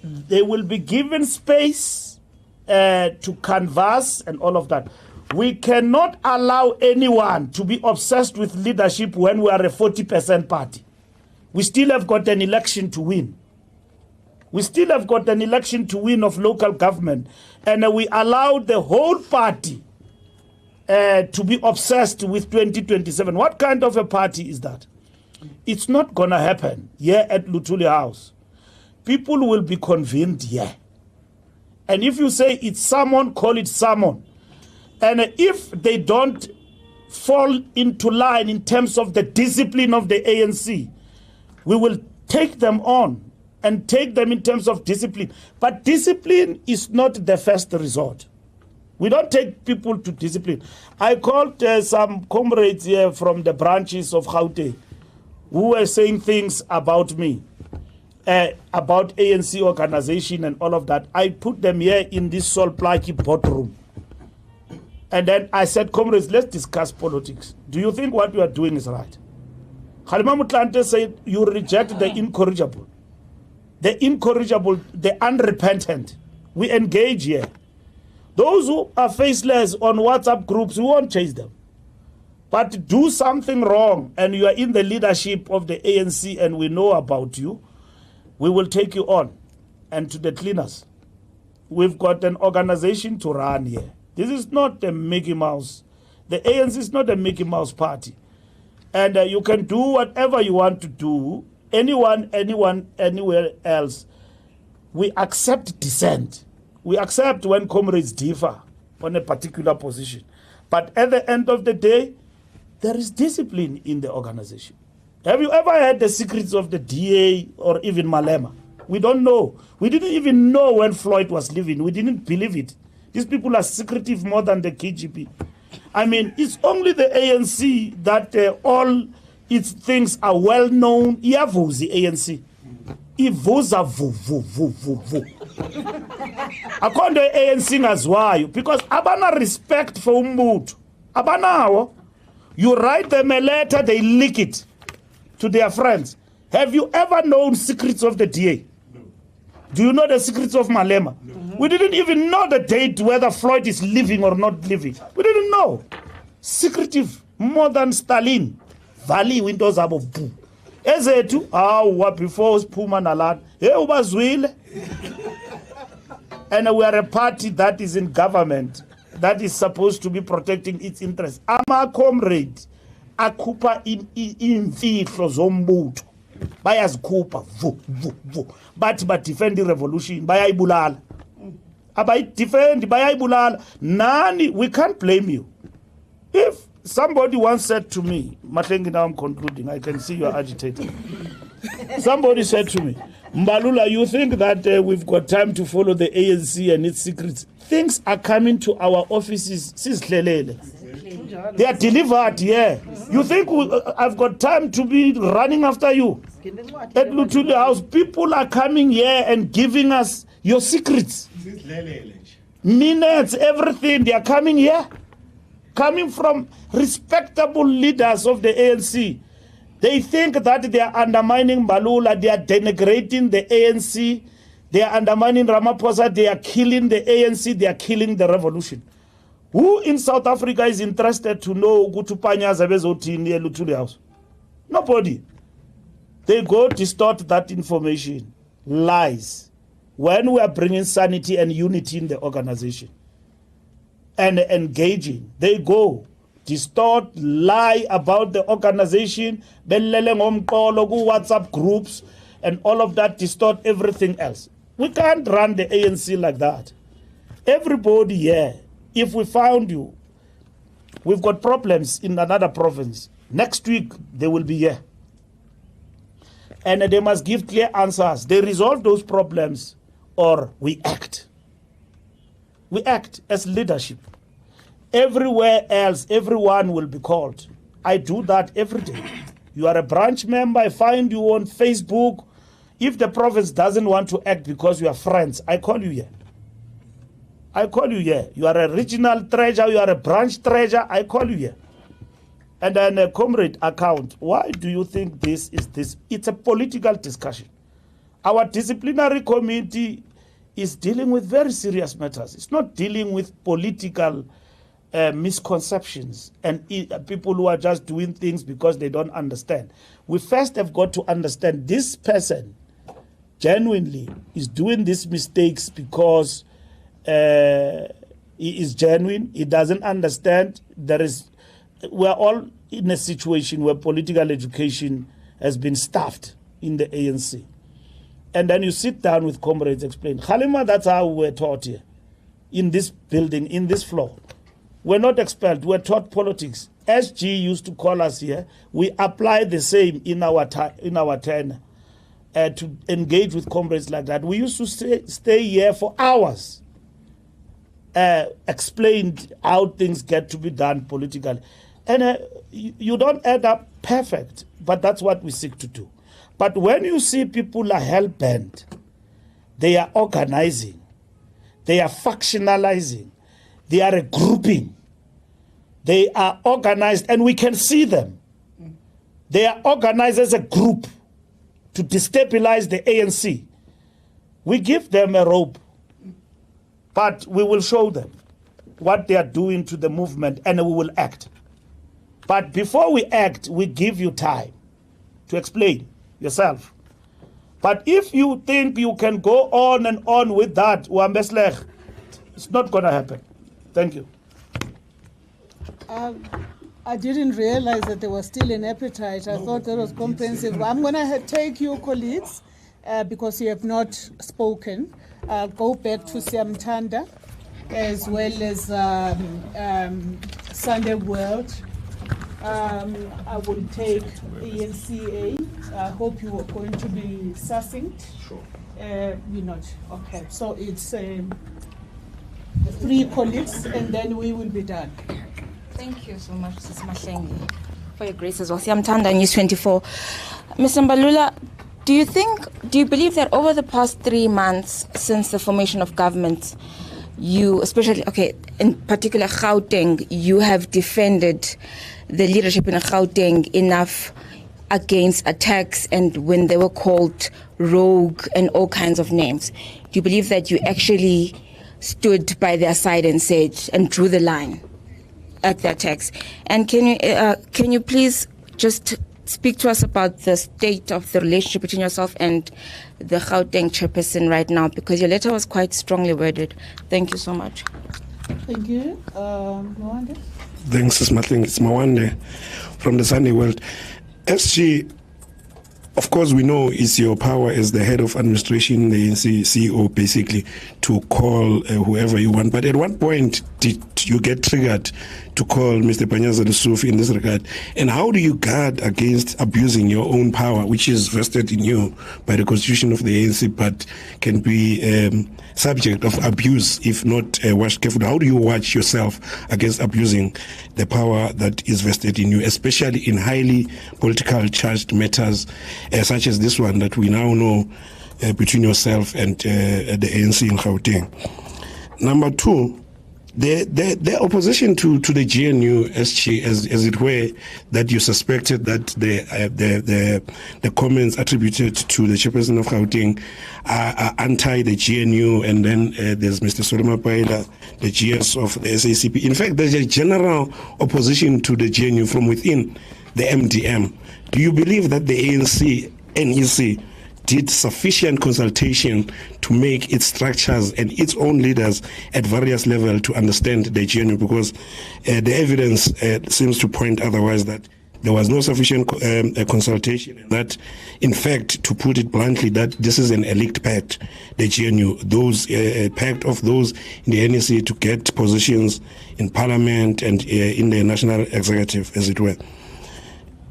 They will be given space to canvass and all of that. We cannot allow anyone to be obsessed with leadership when we are a 40% party. We still have got an election to win. We still have got an election to win of local government, and we allowed the whole party to be obsessed with 2027. What kind of a party is that? It's not going to happen here at Luthuli House. People will be convened here. And if you say it's someone, call it someone. And if they don't fall into line in terms of the discipline of the ANC, we will take them on and take them in terms of discipline. But discipline is not the first resort. We don't take people to discipline. I called some comrades here from the branches of Gauteng who were saying things about me, about ANC organization and all of that. I put them here in this Sol Plaatje boardroom. And then I said, comrades, let's discuss politics. Do you think what you are doing is right? Kgalema Motlanthe said, you reject the incorrigible. The incorrigible, the unrepentant. We engage here. Those who are faceless on WhatsApp groups, we won't chase them. But do something wrong and you are in the leadership of the ANC and we know about you, we will take you on. And to the cleaners, we've got an organization to run here. This is not a Mickey Mouse. The ANC is not a Mickey Mouse party. And you can do whatever you want to do. Anyone, anywhere else. We accept dissent. We accept when comrades differ on a particular position. But at the end of the day, there is discipline in the organization. Have you ever heard the secrets of the DA or even Malema? We don't know. We didn't even know when Floyd was living. We didn't believe it. These people are secretive more than the KGB. I mean, it's only the ANC that all its things are well known. Iyavuza the ANC. Ivuza vu. According to ANC ngazwayo, because abana respect for umuntu. Abanawo. You write them a letter, they leak it to their friends. Have you ever known secrets of the DA? Do you know the secrets of Malema? We didn't even know the date whether Floyd is living or not living. We didn't know. Secretive, more than Stalin. Valley windows above boo. Ezetu, before Puma Nalan. Ubazwile. And we are a party that is in government, that is supposed to be protecting its interests. Ama comrade, akupa imfihlo zombuto. Bayazikhupha vu. Bathi defend the revolution, bayayibulala. Defend, bayayibulala. Nani, we can't blame you. If somebody once said to me, Matlengi, now I'm concluding, I can see you're agitated. Somebody said to me, Mbalula, you think that we've got time to follow the ANC and its secrets? Things are coming to our offices. They are delivered here. You think I've got time to be running after you? At Luthuli House, people are coming here and giving us your secrets. Minutes, everything, they are coming here. Coming from respectable leaders of the ANC. They think that they are undermining Mbalula, they are denigrating the ANC, they are undermining Ramaphosa, they are killing the ANC, they are killing the revolution. Who in South Africa is interested to know Gutupanyaza Bezoti near Luthuli House? Nobody. They go distort that information, lies, when we are bringing sanity and unity in the organization and engaging. They go distort, lie about the organization, WhatsApp groups, and all of that, distort everything else. We can't run the ANC like that. Everybody here, if we found you, we've got problems in another province, next week they will be here. And they must give clear answers. They resolve those problems or we act. We act as leadership. Everywhere else, everyone will be called. I do that every day. You are a branch member, I find you on Facebook. If the province doesn't want to act because you are friends, I call you here. I call you here. You are a regional treasurer, you are a branch treasurer, I call you here. And then a comrade account. Why do you think this is this? It's a political discussion. Our disciplinary committee is dealing with very serious matters. It's not dealing with political misconceptions and people who are just doing things because they don't understand. We first have got to understand this person genuinely is doing these mistakes because he is genuine. He doesn't understand. We're all in a situation where political education has been stuffed in the ANC. And then you sit down with comrades, explain. Khalima, that's how we were taught here, in this building, in this floor. We're not expelled, we're taught politics. SG used to call us here. We apply the same in our tenure to engage with comrades like that. We used to stay here for hours. Explained how things get to be done politically. And you don't end up perfect, but that's what we seek to do. But when you see people are hell-bent, they are organizing, they are factionalizing, they are a grouping, they are organized, and we can see them. They are organized as a group to destabilize the ANC. We give them a rope, but we will show them what they are doing to the movement, and we will act. But before we act, we give you time to explain yourself. But if you think you can go on and on with that, it's not going to happen. Thank you. I didn't realize that there was still an appetite. I thought that was comprehensive. I'm going to take you, colleagues, because you have not spoken. Go back to Siamtanda, as well as Sunday World. I will take ENCA. I hope you are going to be succinct. Sure. You're not. Okay. So it's 3 colleagues, and then we will be done. Thank you so much, Ms. Mahlengi, for your grace as well. Siamtanda, News 24. Mr. Mbalula, do you believe that over the past 3 months since the formation of government, you, especially, in particular Gauteng, you have defended the leadership in Gauteng enough against attacks and when they were called rogue and all kinds of names? Do you believe that you actually stood by their side and said and drew the line at the attacks? And can you please just speak to us about the state of the relationship between yourself and the Gauteng chairperson right now, because your letter was quite strongly worded. Thank you so much. Thank you. Mwande? Thanks, Ms. Mahlengi. It's Mwande from the Sunday World. SG, of course, we know it's your power as the head of administration, the ANC CEO, basically, to call whoever you want. But at what point did you get triggered to call Mr. Panyaza Lesufi in this regard? And how do you guard against abusing your own power, which is vested in you by the constitution of the ANC, but can be subject of abuse if not watched carefully? How do you watch yourself against abusing the power that is vested in you, especially in highly political charged matters such as this one that we now know between yourself and the ANC in Gauteng? Number 2, the opposition to the GNU SG, as it were, that you suspected that the comments attributed to the chairperson of Gauteng are anti the GNU, and then there's Mr. Solomon Paila, the GS of the SACP. In fact, there's a general opposition to the GNU from within the MDM. Do you believe that the ANC NEC did sufficient consultation to make its structures and its own leaders at various levels to understand the GNU, because the evidence seems to point otherwise, that there was no sufficient consultation, that in fact, to put it bluntly, that this is an elite pact, the GNU, those pact of those in the NEC to get positions in parliament and in the national executive, as it were.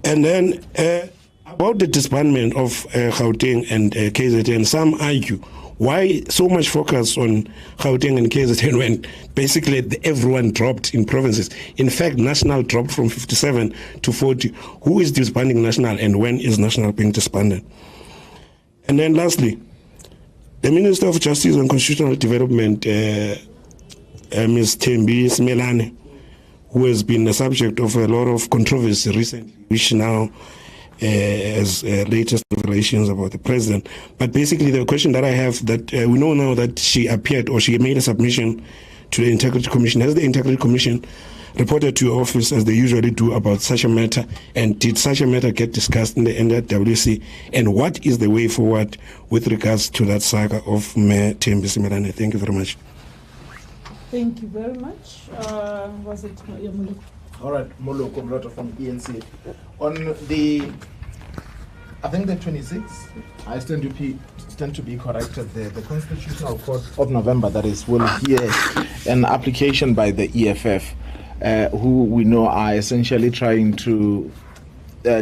And then about the disbandment of Gauteng and KZN, some argue, why so much focus on Gauteng and KZN when basically everyone dropped in provinces? In fact, national dropped from 57 to 40. Who is disbanding national, and when is national being disbanded? And then lastly, the Minister of Justice and Constitutional Development, Ms. Thembi Smelane, who has been the subject of a lot of controversy recently, which now as latest revelations about the president. But basically the question that I have, that we know now that she appeared, or she made a submission to the Integrity Commission. Has the Integrity Commission reported to your office, as they usually do, about such a matter? And did such a matter get discussed in the NWC? And what is the way forward with regards to that saga of Mayor Thembi Smelane? Thank you very much. Thank you very much. Was it Muloko? All right, Moloko Mloto from ANC. On the, I think the 26th, I stand to be corrected there. The Constitutional Court of November, that is, will hear an application by the EFF, who we know are essentially trying to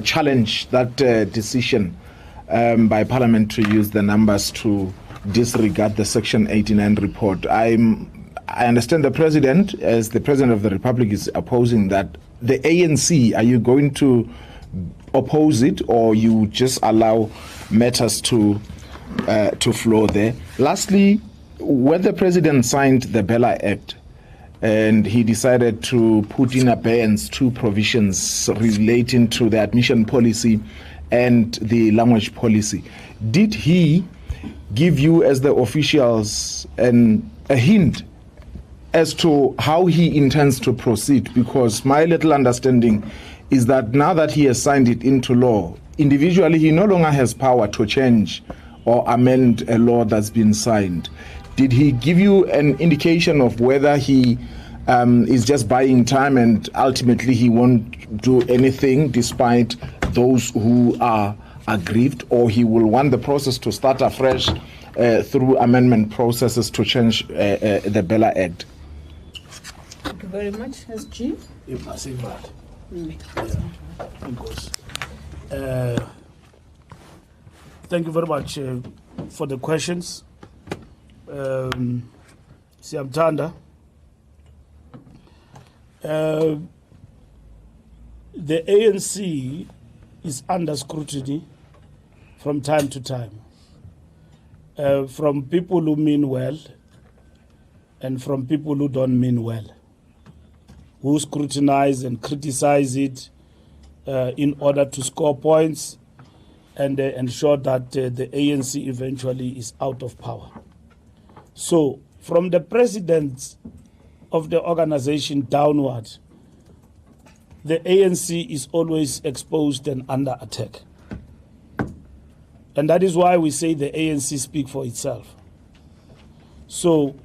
challenge that decision by Parliament to use the numbers to disregard the Section 89 report. I understand the President, as the President of the Republic, is opposing that. The ANC, are you going to oppose it, or you just allow matters to flow there? Lastly, when the President signed the Bella Act and he decided to put in abeyance two provisions relating to the admission policy and the language policy, did he give you, as the officials, a hint as to how he intends to proceed? Because my little understanding is that now that he has signed it into law, individually he no longer has power to change or amend a law that's been signed. Did he give you an indication of whether he is just buying time and ultimately he won't do anything despite those who are aggrieved, or he will want the process to start afresh through amendment processes to change the Bella Act? Thank you very much. SG? Thank you very much for the questions. Siamtanda. The ANC is under scrutiny from time to time, from people who mean well and from people who don't mean well, who scrutinize and criticize it in order to score points and ensure that the ANC eventually is out of power. So from the president of the organization downward, the ANC is always exposed and under attack. And that is why we say the ANC speak for itself. So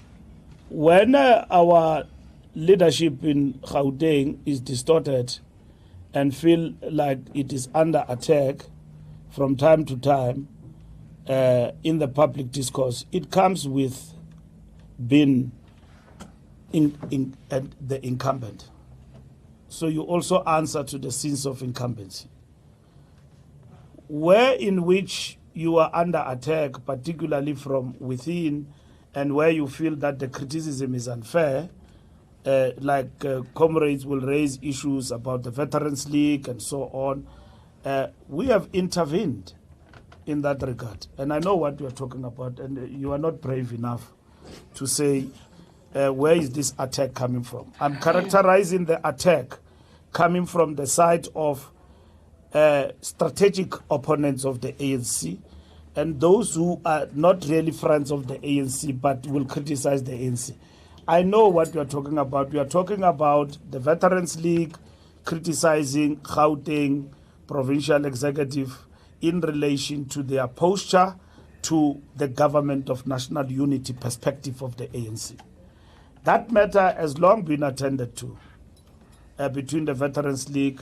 when our leadership in Gauteng is distorted and feel like it is under attack from time to time in the public discourse, it comes with being the incumbent. So you also answer to the sins of incumbency. Where in which you are under attack, particularly from within, and where you feel that the criticism is unfair, comrades will raise issues about the Veterans League and so on, we have intervened in that regard. And I know what you are talking about, and you are not brave enough to say, where is this attack coming from? I'm characterizing the attack coming from the side of strategic opponents of the ANC and those who are not really friends of the ANC but will criticize the ANC. I know what you are talking about. We are talking about the Veterans League criticizing Gauteng provincial executive in relation to their posture to the government of national unity perspective of the ANC. That matter has long been attended to between the Veterans League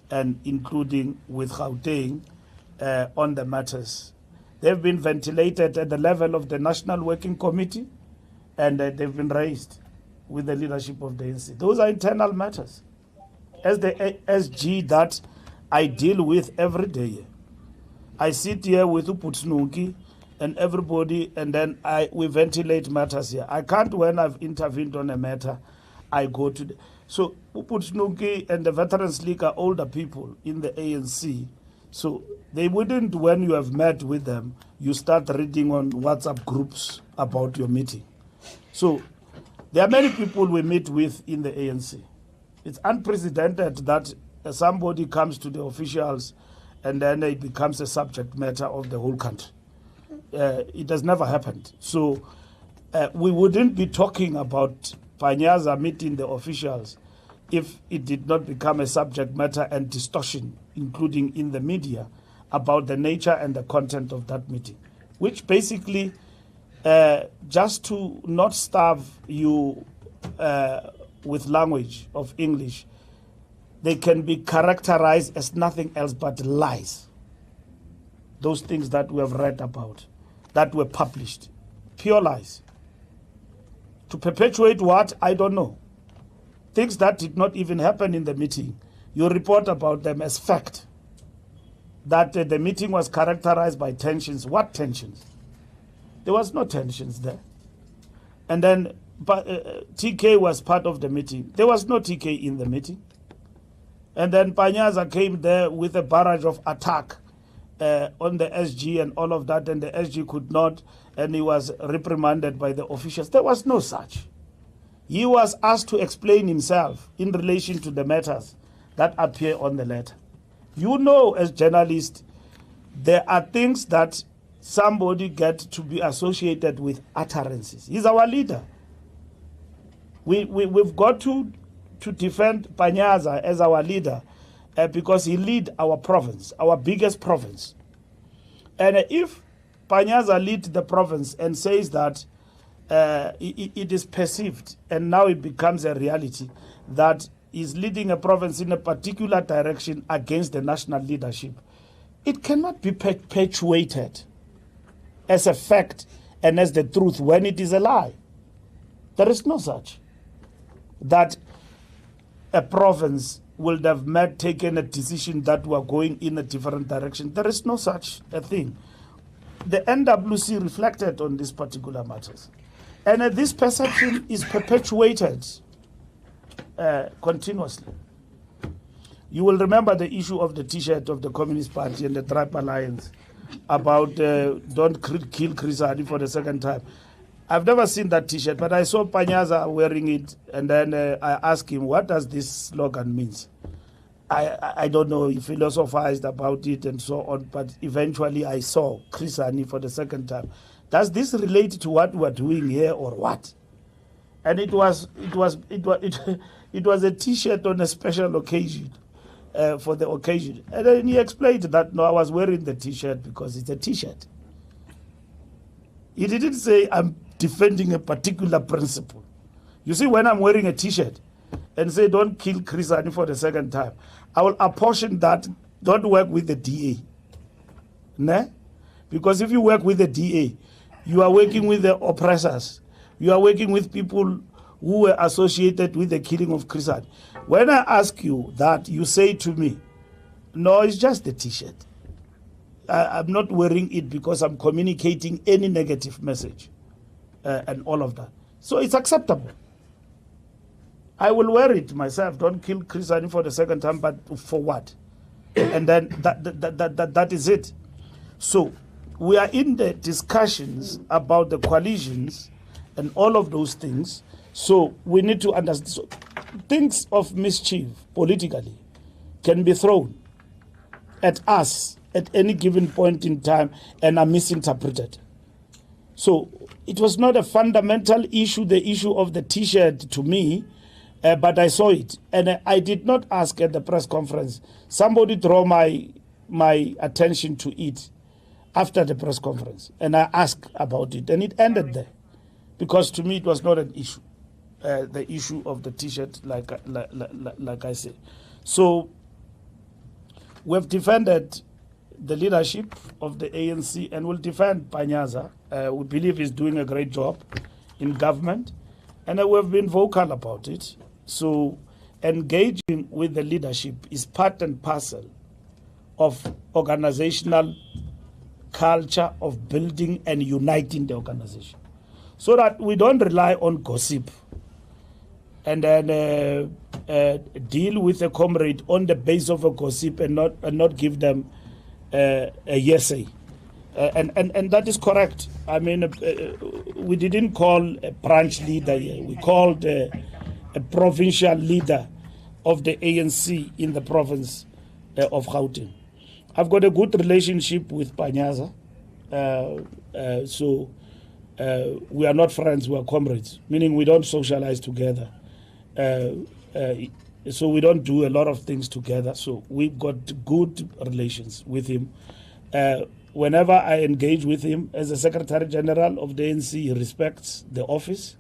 and including with Gauteng on the matters. They've been ventilated at the level of the National Working Committee, and they've been raised with the leadership of the ANC. Those are internal matters. As the SG that I deal with every day, I sit here with Uputsnuki and everybody, and then we ventilate matters here. I can't, when I've intervened on a matter, I go to so Uputsnuki and the Veterans League are older people in the ANC, so they wouldn't, when you have met with them, you start reading on WhatsApp groups about your meeting. So there are many people we meet with in the ANC. It's unprecedented that somebody comes to the officials and then it becomes a subject matter of the whole country. It has never happened. So we wouldn't be talking about Panyaza meeting the officials if it did not become a subject matter and distortion, including in the media, about the nature and the content of that meeting, which basically, just to not starve you with language of English, they can be characterized as nothing else but lies. Those things that we have read about, that were published, pure lies. To perpetuate what? I don't know. Things that did not even happen in the meeting, you report about them as fact. That the meeting was characterized by tensions. What tensions? There was no tensions there. And then TK was part of the meeting. There was no TK in the meeting. And then Panyaza came there with a barrage of attack on the SG and all of that, and the SG could not, and he was reprimanded by the officials. There was no such. He was asked to explain himself in relation to the matters that appear on the letter. You know, as journalists, there are things that somebody gets to be associated with utterances. He's our leader. We've got to defend Panyaza as our leader because he lead our province, our biggest province. And if Panyaza lead the province and says that it is perceived, and now it becomes a reality, that is leading a province in a particular direction against the national leadership, it cannot be perpetuated as a fact and as the truth when it is a lie. There is no such. That a province would have taken a decision that we are going in a different direction. There is no such a thing. The NWC reflected on these particular matters. And this perception is perpetuated continuously. You will remember the issue of the T-shirt of the Communist Party and the Tribe Alliance about don't kill Chris Hani for the second time. I've never seen that T-shirt, but I saw Panyaza wearing it, and then I asked him, what does this slogan mean? I don't know, he philosophized about it and so on, but eventually I saw Chris Hani for the second time. Does this relate to what we're doing here or what? And it was a T-shirt on a special occasion, for the occasion. And then he explained that, no, I was wearing the T-shirt because it's a T-shirt. He didn't say I'm defending a particular principle. You see, when I'm wearing a T-shirt and say don't kill Chris Hani for the second time, I will apportion that, don't work with the DA. Ne? Because if you work with the DA, you are working with the oppressors. You are working with people who were associated with the killing of Chris Hani. When I ask you that, you say to me, no, it's just a T-shirt. I'm not wearing it because I'm communicating any negative message and all of that. So it's acceptable. I will wear it myself. Don't kill Chris Hani for the second time, but for what? And then that is it. So we are in the discussions about the coalitions and all of those things. So we need to understand. So things of mischief politically can be thrown at us at any given point in time and are misinterpreted. So it was not a fundamental issue, the issue of the T-shirt to me, but I saw it. And I did not ask at the press conference, somebody draw my my attention to it after the press conference, and I asked about it, and it ended there, because to me it was not an issue, the issue of the T-shirt, like I said. So we've defended the leadership of the ANC, and will defend Panyaza. We believe he's doing a great job in government, and we've been vocal about it. So engaging with the leadership is part and parcel of organizational culture of building and uniting the organization, so that we don't rely on gossip and then deal with a comrade on the basis of a gossip and not give them a yes-say. And that is correct. I mean, we didn't call a branch leader here. We called a provincial leader of the ANC in the province of Gauteng. I've got a good relationship with Panyaza. So we are not friends, we are comrades, meaning we don't socialize together. So we don't do a lot of things together. So we've got good relations with him. Whenever I engage with him as a Secretary General of the ANC, he respects the office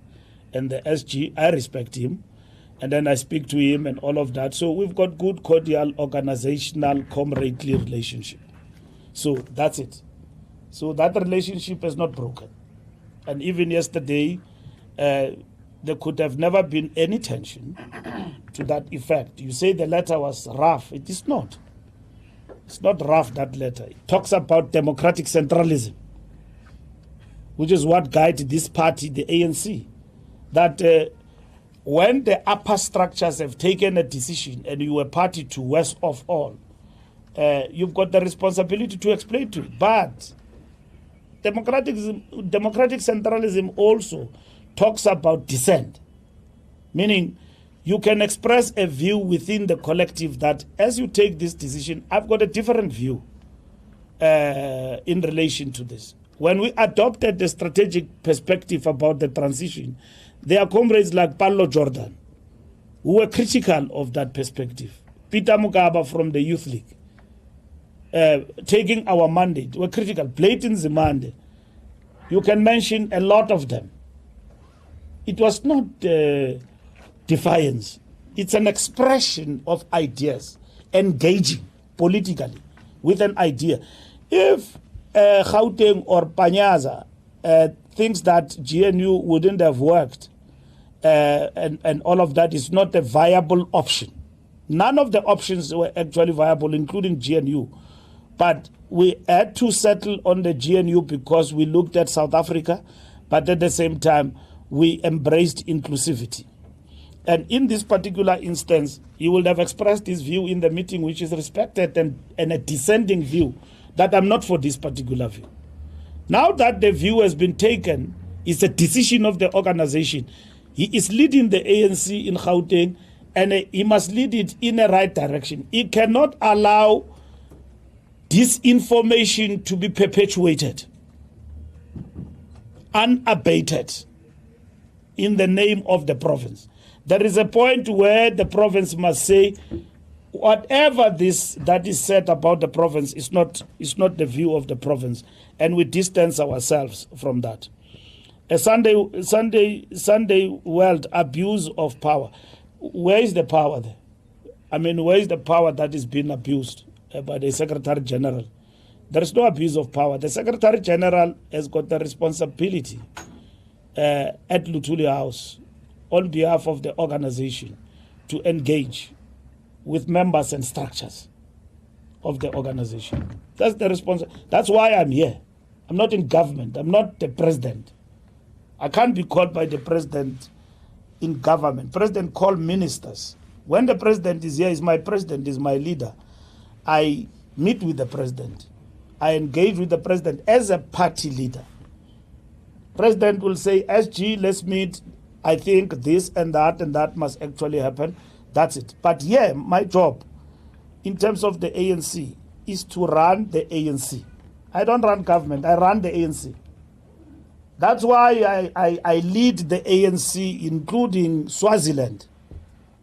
and the SG. I respect him. And then I speak to him and all of that. So we've got good, cordial, organizational, comradely relationship. So that's it. So that relationship is not broken. And even yesterday, there could have never been any tension to that effect. You say the letter was rough. It is not. It's not rough, that letter. It talks about democratic centralism, which is what guides this party, the ANC. That when the upper structures have taken a decision and you are party to worst of all, you've got the responsibility to explain to it. But democratic centralism also talks about dissent, meaning you can express a view within the collective that as you take this decision, I've got a different view in relation to this. When we adopted the strategic perspective about the transition, there are comrades like Paulo Jordan who were critical of that perspective. Peter Mugaba from the Youth League, taking our mandate, were critical. Blatant Zimande, you can mention a lot of them. It was not defiance. It's an expression of ideas, engaging politically with an idea. If Gauteng or Panyaza thinks that GNU wouldn't have worked and all of that is not a viable option. None of the options were actually viable, including GNU. But we had to settle on the GNU because we looked at South Africa, but at the same time, we embraced inclusivity. And in this particular instance, he would have expressed his view in the meeting, which is respected, and a dissenting view, that I'm not for this particular view. Now that the view has been taken, it's a decision of the organization. He is leading the ANC in Gauteng, and he must lead it in the right direction. He cannot allow disinformation to be perpetuated, unabated, in the name of the province. There is a point where the province must say, whatever this that is said about the province is not the view of the province, and we distance ourselves from that. A Sunday world abuse of power. Where is the power there? I mean, where is the power that is being abused by the Secretary General? There is no abuse of power. The Secretary General has got the responsibility at Luthuli House on behalf of the organization to engage with members and structures of the organization. That's the responsibility. That's why I'm here. I'm not in government. I'm not the president. I can't be called by the president in government. President call ministers. When the president is here, is my president, is my leader. I meet with the president. I engage with the president as a party leader. President will say, SG, let's meet. I think this and that must actually happen. That's it. But yeah, my job in terms of the ANC is to run the ANC. I don't run government, I run the ANC. That's why I lead the ANC, including Swaziland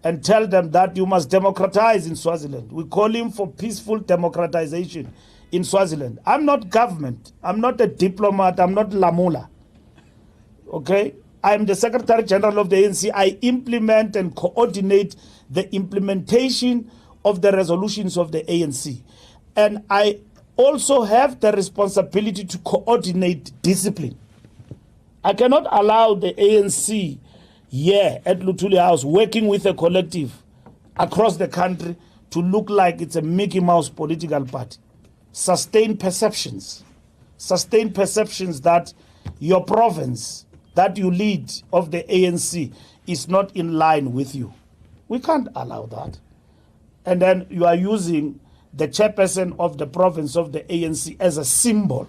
and tell them that you must democratize in Swaziland. We call him for peaceful democratization in Swaziland. I'm not government. I'm not a diplomat. I'm not Lamula. Okay? I'm the Secretary General of the ANC. I implement and coordinate the implementation of the resolutions of the ANC. And I also have the responsibility to coordinate discipline. I cannot allow the ANC here at Luthuli House working with a collective across the country to look like it's a Mickey Mouse political party. Sustain perceptions that your province that you lead of the ANC is not in line with you. We can't allow that. And then you are using the chairperson of the province of the ANC as a symbol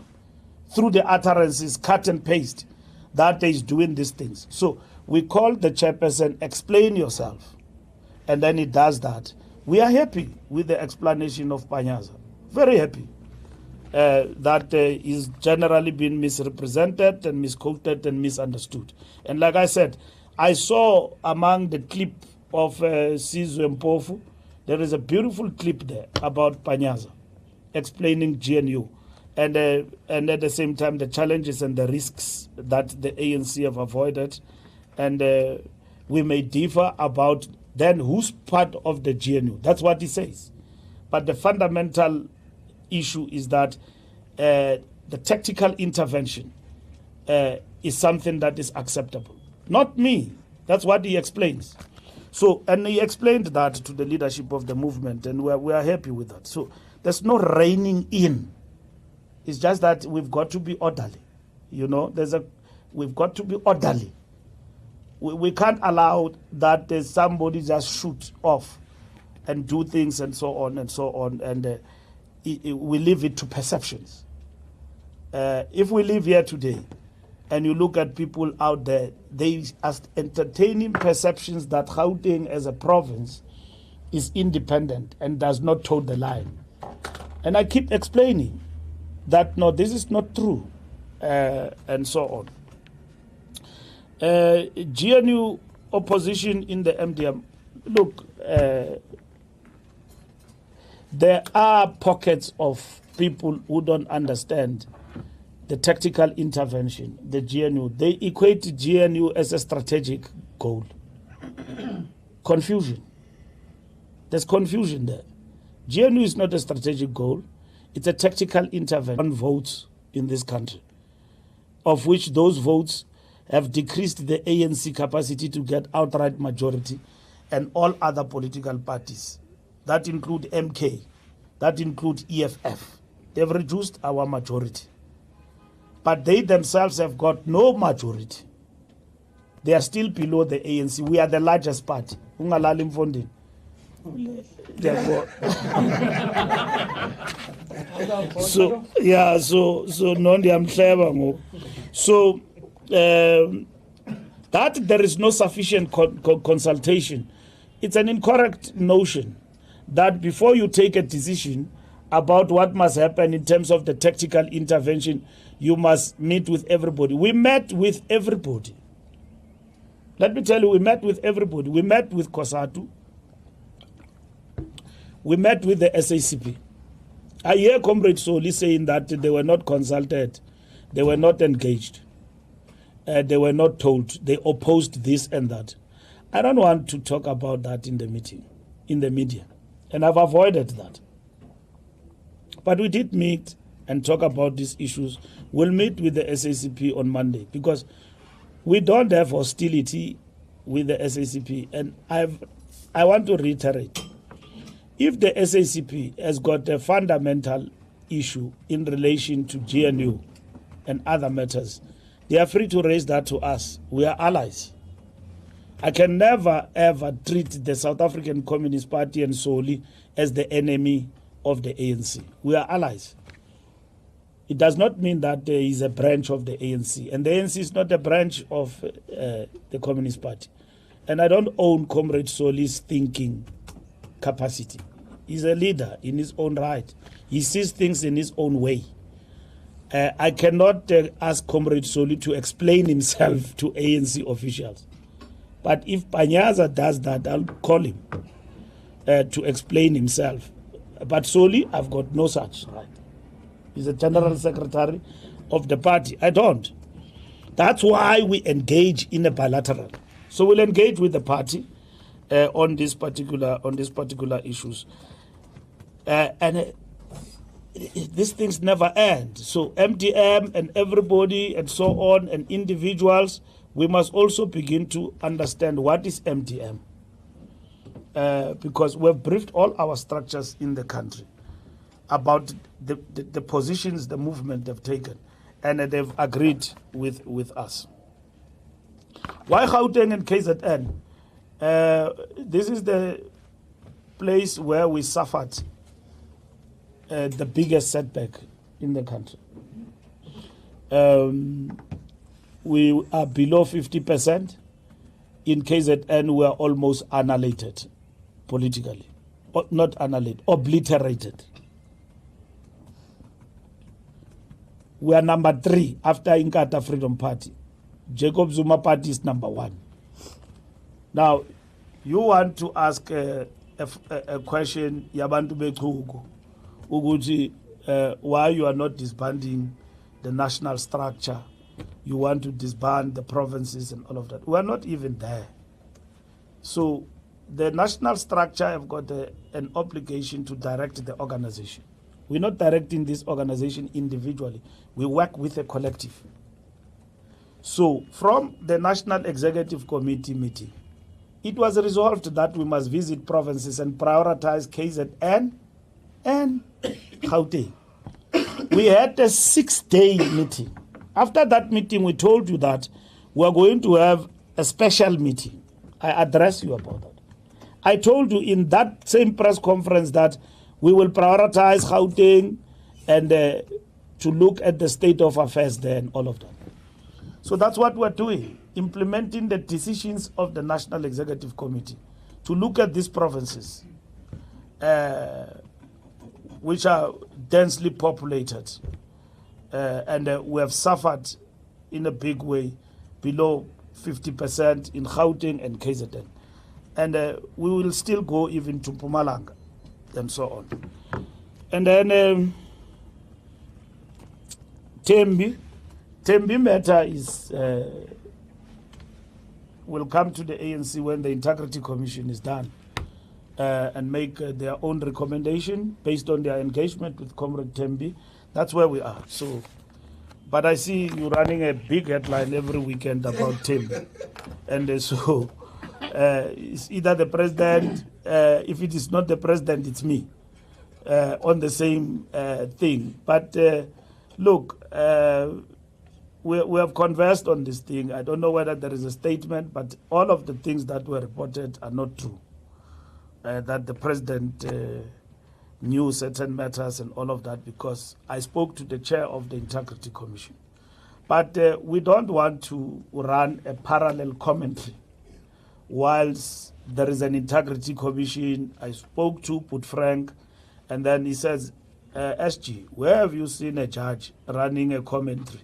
through the utterances, cut and paste, that is doing these things. So we call the chairperson, explain yourself. And then he does that. We are happy with the explanation of Panyaza. Very happy. That is generally been misrepresented and misquoted and misunderstood. And like I said, I saw among the clip of Sizwe Mpofu, there is a beautiful clip there about Panyaza explaining GNU and at the same time the challenges and the risks that the ANC have avoided. And we may differ about then who's part of the GNU. That's what he says. But the fundamental issue is that the tactical intervention is something that is acceptable. Not me. That's what he explains. So, and he explained that to the leadership of the movement, and we are happy with that. So there's no reining in. It's just that we've got to be orderly. You know, we've got to be orderly. We can't allow that there's somebody just shoot off and do things and so on, and we leave it to perceptions. If we live here today and you look at people out there, they are entertaining perceptions that Gauteng as a province is independent and does not toe the line. And I keep explaining that, no, this is not true, and so on. GNU opposition in the MDM, look, there are pockets of people who don't understand the tactical intervention, the GNU. They equate GNU as a strategic goal. Confusion. There's confusion there. GNU is not a strategic goal. It's a tactical intervention. Votes in this country, of which those votes have decreased the ANC capacity to get outright majority and all other political parties. That include MK, that include EFF. They've reduced our majority. But they themselves have got no majority. They are still below the ANC. We are the largest party. Ungalalim Fondin. So yeah, so Nondi, I'm clever. So that there is no sufficient consultation. It's an incorrect notion that before you take a decision about what must happen in terms of the tactical intervention, you must meet with everybody. We met with everybody. Let me tell you, we met with everybody. We met with COSATU. We met with the SACP. I hear Comrade Soli saying that they were not consulted, they were not engaged, they were not told, they opposed this and that. I don't want to talk about that in the meeting, in the media, and I've avoided that. But we did meet and talk about these issues. We'll meet with the SACP on Monday because we don't have hostility with the SACP. And I want to reiterate, if the SACP has got a fundamental issue in relation to GNU and other matters, they are free to raise that to us. We are allies. I can never ever treat the South African Communist Party and Soli as the enemy of the ANC. We are allies. It does not mean that there is a branch of the ANC. And the ANC is not a branch of the Communist Party. And I don't own Comrade Soli's thinking capacity. He's a leader in his own right. He sees things in his own way. I cannot ask Comrade Soli to explain himself to ANC officials. But if Panyaza does that, I'll call him to explain himself. But solely, I've got no such right. He's a general secretary of the party. I don't. That's why we engage in a bilateral. So we'll engage with the party on these particular issues. These things never end. So MDM and everybody and so on and individuals, we must also begin to understand what is MDM. Because we've briefed all our structures in the country about the positions the movement have taken, and they've agreed with us. Why Gauteng and KZN? This is the place where we suffered the biggest setback in the country. We are below 50%. In KZN, we are almost annihilated politically. Not annihilated, obliterated. We are number 3 after Inkatha Freedom Party. Jacob Zuma Party is number 1. Now, you want to ask a question, Yabantu Bekugo, Uguji, why you are not disbanding the national structure? You want to disband the provinces and all of that. We are not even there. So the national structure have got an obligation to direct the organization. We're not directing this organization individually. We work with a collective. So from the National Executive Committee meeting, it was resolved that we must visit provinces and prioritize KZN and Gauteng. We had a 6-day meeting. After that meeting, we told you that we are going to have a special meeting. I addressed you about that. I told you in that same press conference that we will prioritize Gauteng and to look at the state of affairs there and all of that. So that's what we're doing, implementing the decisions of the National Executive Committee to look at these provinces, which are densely populated, and we have suffered in a big way, below 50% in Gauteng and KZN. And we will still go even to Mpumalanga and so on. And then Tembi matter is will come to the ANC when the Integrity Commission is done and make their own recommendation based on their engagement with Comrade Tembi. That's where we are. So, but I see you running a big headline every weekend about Tembi. And so it's either the president, if it is not the president, it's me, on the same thing. But look, we have conversed on this thing. I don't know whether there is a statement, but all of the things that were reported are not true. That the president knew certain matters and all of that, because I spoke to the chair of the Integrity Commission. But we don't want to run a parallel commentary. Whilst there is an Integrity Commission, I spoke to Put Frank, and then he says, SG, where have you seen a judge running a commentary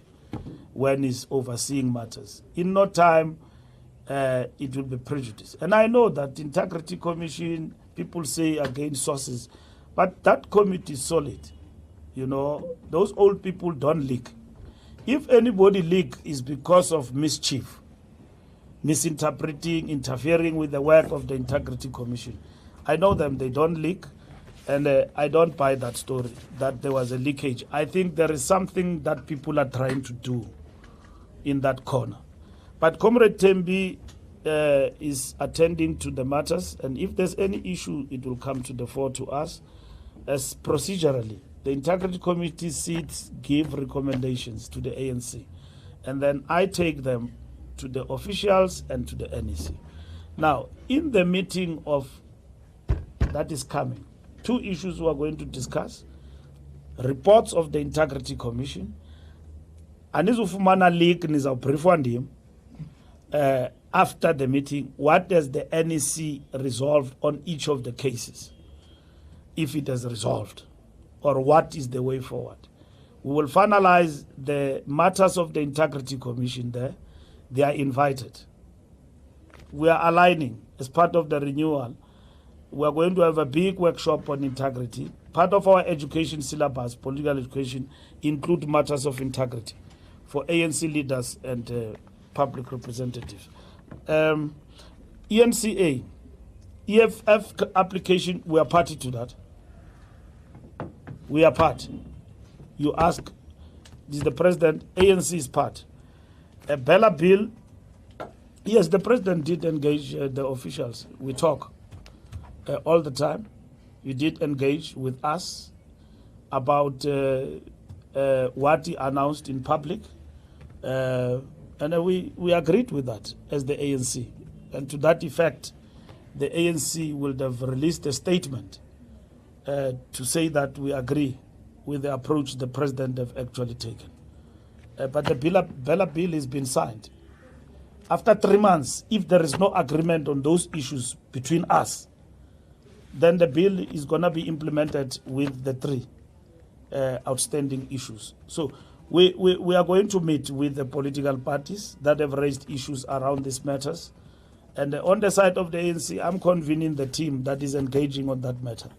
when he's overseeing matters? In no time, it will be prejudice. And I know that Integrity Commission, people say against sources, but that committee is solid. You know, those old people don't leak. If anybody leak, is because of mischief, misinterpreting, interfering with the work of the Integrity Commission. I know them, they don't leak, and I don't buy that story, that there was a leakage. I think there is something that people are trying to do in that corner. But Comrade Tembi is attending to the matters, and if there's any issue, it will come to the fore to us. As procedurally, the Integrity Committee seats give recommendations to the ANC, and then I take them to the officials and to the NEC. Now, in the meeting that is coming, 2 issues we are going to discuss: reports of the Integrity Commission. Anizufumana leak nizawubriefwa ndim after the meeting. What does the NEC resolve on each of the cases, if it has resolved, or what is the way forward? We will finalize the matters of the Integrity Commission there. They are invited. we are aligning as part of the renewal. We are going to have a big workshop on integrity. Part of our education syllabus, political education, include matters of integrity for ANC leaders and public representatives. ENCA, EFF application, we are party to that. We are part. You ask, is the president, ANC is part. A Bella bill, yes, the president did engage the officials. We talk all the time. He did engage with us about what he announced in public. And we agreed with that as the ANC. And to that effect, the ANC will have released a statement to say that we agree with the approach the president have actually taken. But the Bella bill has been signed. After 3 months, if there is no agreement on those issues between us, then the bill is going to be implemented with the 3 outstanding issues. So we are going to meet with the political parties that have raised issues around these matters. And on the side of the ANC, I'm convening the team that is engaging on that matter.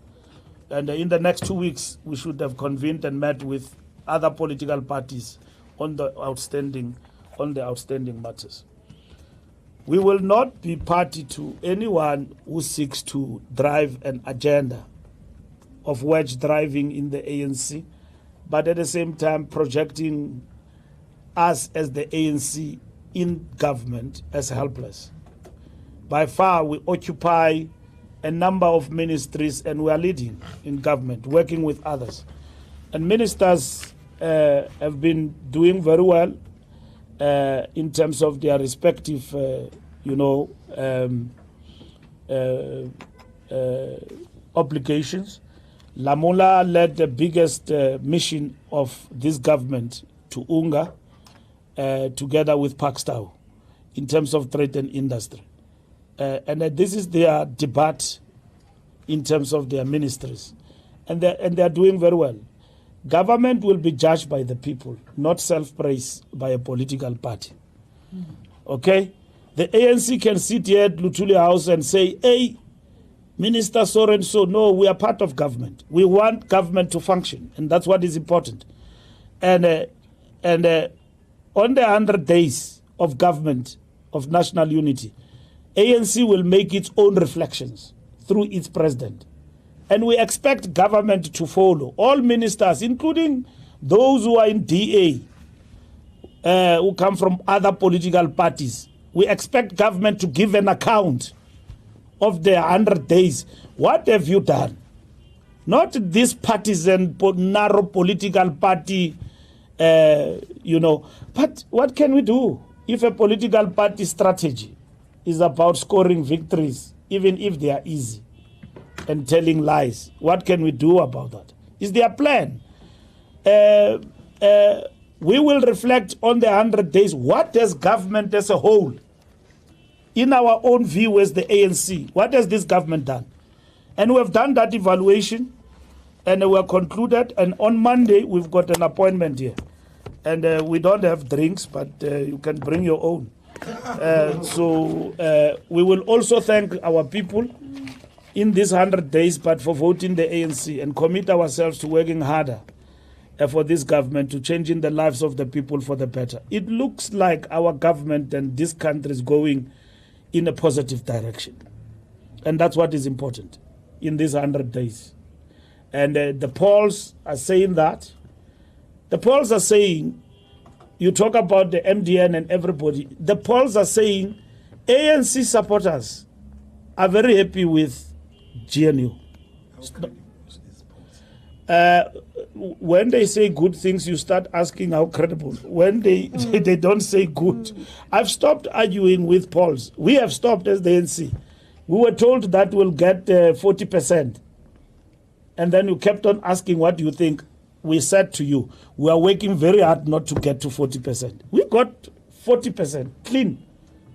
And in the next 2 weeks, we should have convened and met with other political parties on the outstanding matters. We will not be party to anyone who seeks to drive an agenda of wedge driving in the ANC, but at the same time projecting us as the ANC in government as helpless. By far, we occupy a number of ministries and we are leading in government, working with others. And ministers have been doing very well in terms of their respective, obligations. Lamula led the biggest mission of this government to UNGA, together with Pakstow, in terms of trade and industry. And this is their debate in terms of their ministries. And they are doing very well. Government will be judged by the people, not self-praise by a political party. Okay? The ANC can sit here at Luthuli House and say, hey, Minister so and so, no, we are part of government. We want government to function, and that's what is important. And on the 100 days of government, of national unity, ANC will make its own reflections through its president. And we expect government to follow. All ministers, including those who are in DA, who come from other political parties, we expect government to give an account of the 100 days. What have you done? Not this partisan, narrow political party, but what can we do if a political party strategy is about scoring victories, even if they are easy, and telling lies? What can we do about that? Is there a plan? We will reflect on the 100 days. What does government as a whole, in our own view as the ANC, what has this government done? And we have done that evaluation, and we are concluded. And on Monday, we've got an appointment here. And we don't have drinks, but you can bring your own. So we will also thank our people in these 100 days, but for voting the ANC, and commit ourselves to working harder for this government to changing the lives of the people for the better. It looks like our government and this country is going in a positive direction. And that's what is important in these 100 days. And the polls are saying that. The polls are saying, you talk about the MDN and everybody, the polls are saying ANC supporters are very happy with GNU. When they say good things, you start asking how credible. When they don't say good. I've stopped arguing with polls. We have stopped as the ANC. We were told that we'll get 40%. And then you kept on asking, what do you think? We said to you, we are working very hard not to get to 40%. We got 40%, clean.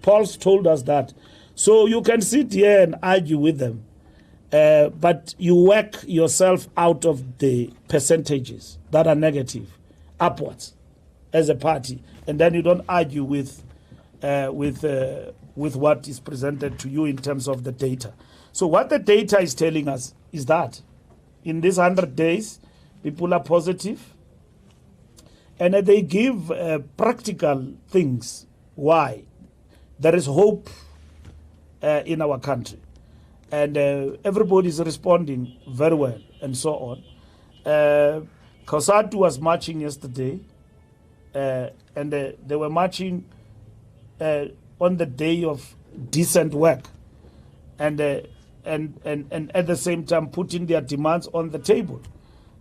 Polls told us that. So you can sit here and argue with them. But you work yourself out of the percentages that are negative, upwards, as a party. And then you don't argue with with what is presented to you in terms of the data. So what the data is telling us is that in these 100 days, people are positive, and they give practical things why there is hope in our country, and everybody is responding very well, and so on. COSATU was marching yesterday, and they were marching on the day of decent work, and at the same time putting their demands on the table.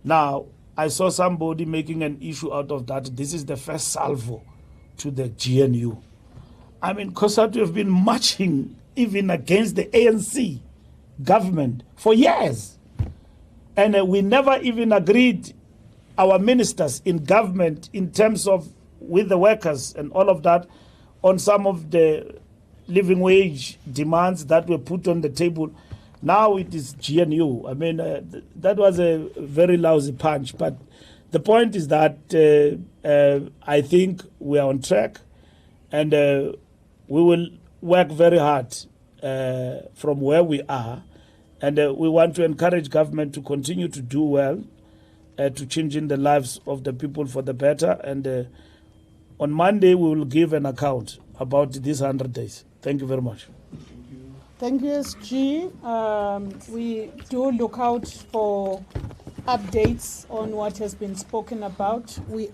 Now, I saw somebody making an issue out of that. This is the first salvo to the GNU. I mean, COSATU have been marching even against the ANC government for years. And we never even agreed, our ministers in government, in terms of with the workers and all of that, on some of the living wage demands that were put on the table. Now it is GNU. I mean, that was a very lousy punch. But the point is that I think we are on track, and we will work very hard from where we are. And we want to encourage government to continue to do well, to changing the lives of the people for the better. And on Monday, we will give an account about these 100 days. Thank you very much. Thank you, SG. We do look out for updates on what has been spoken about. We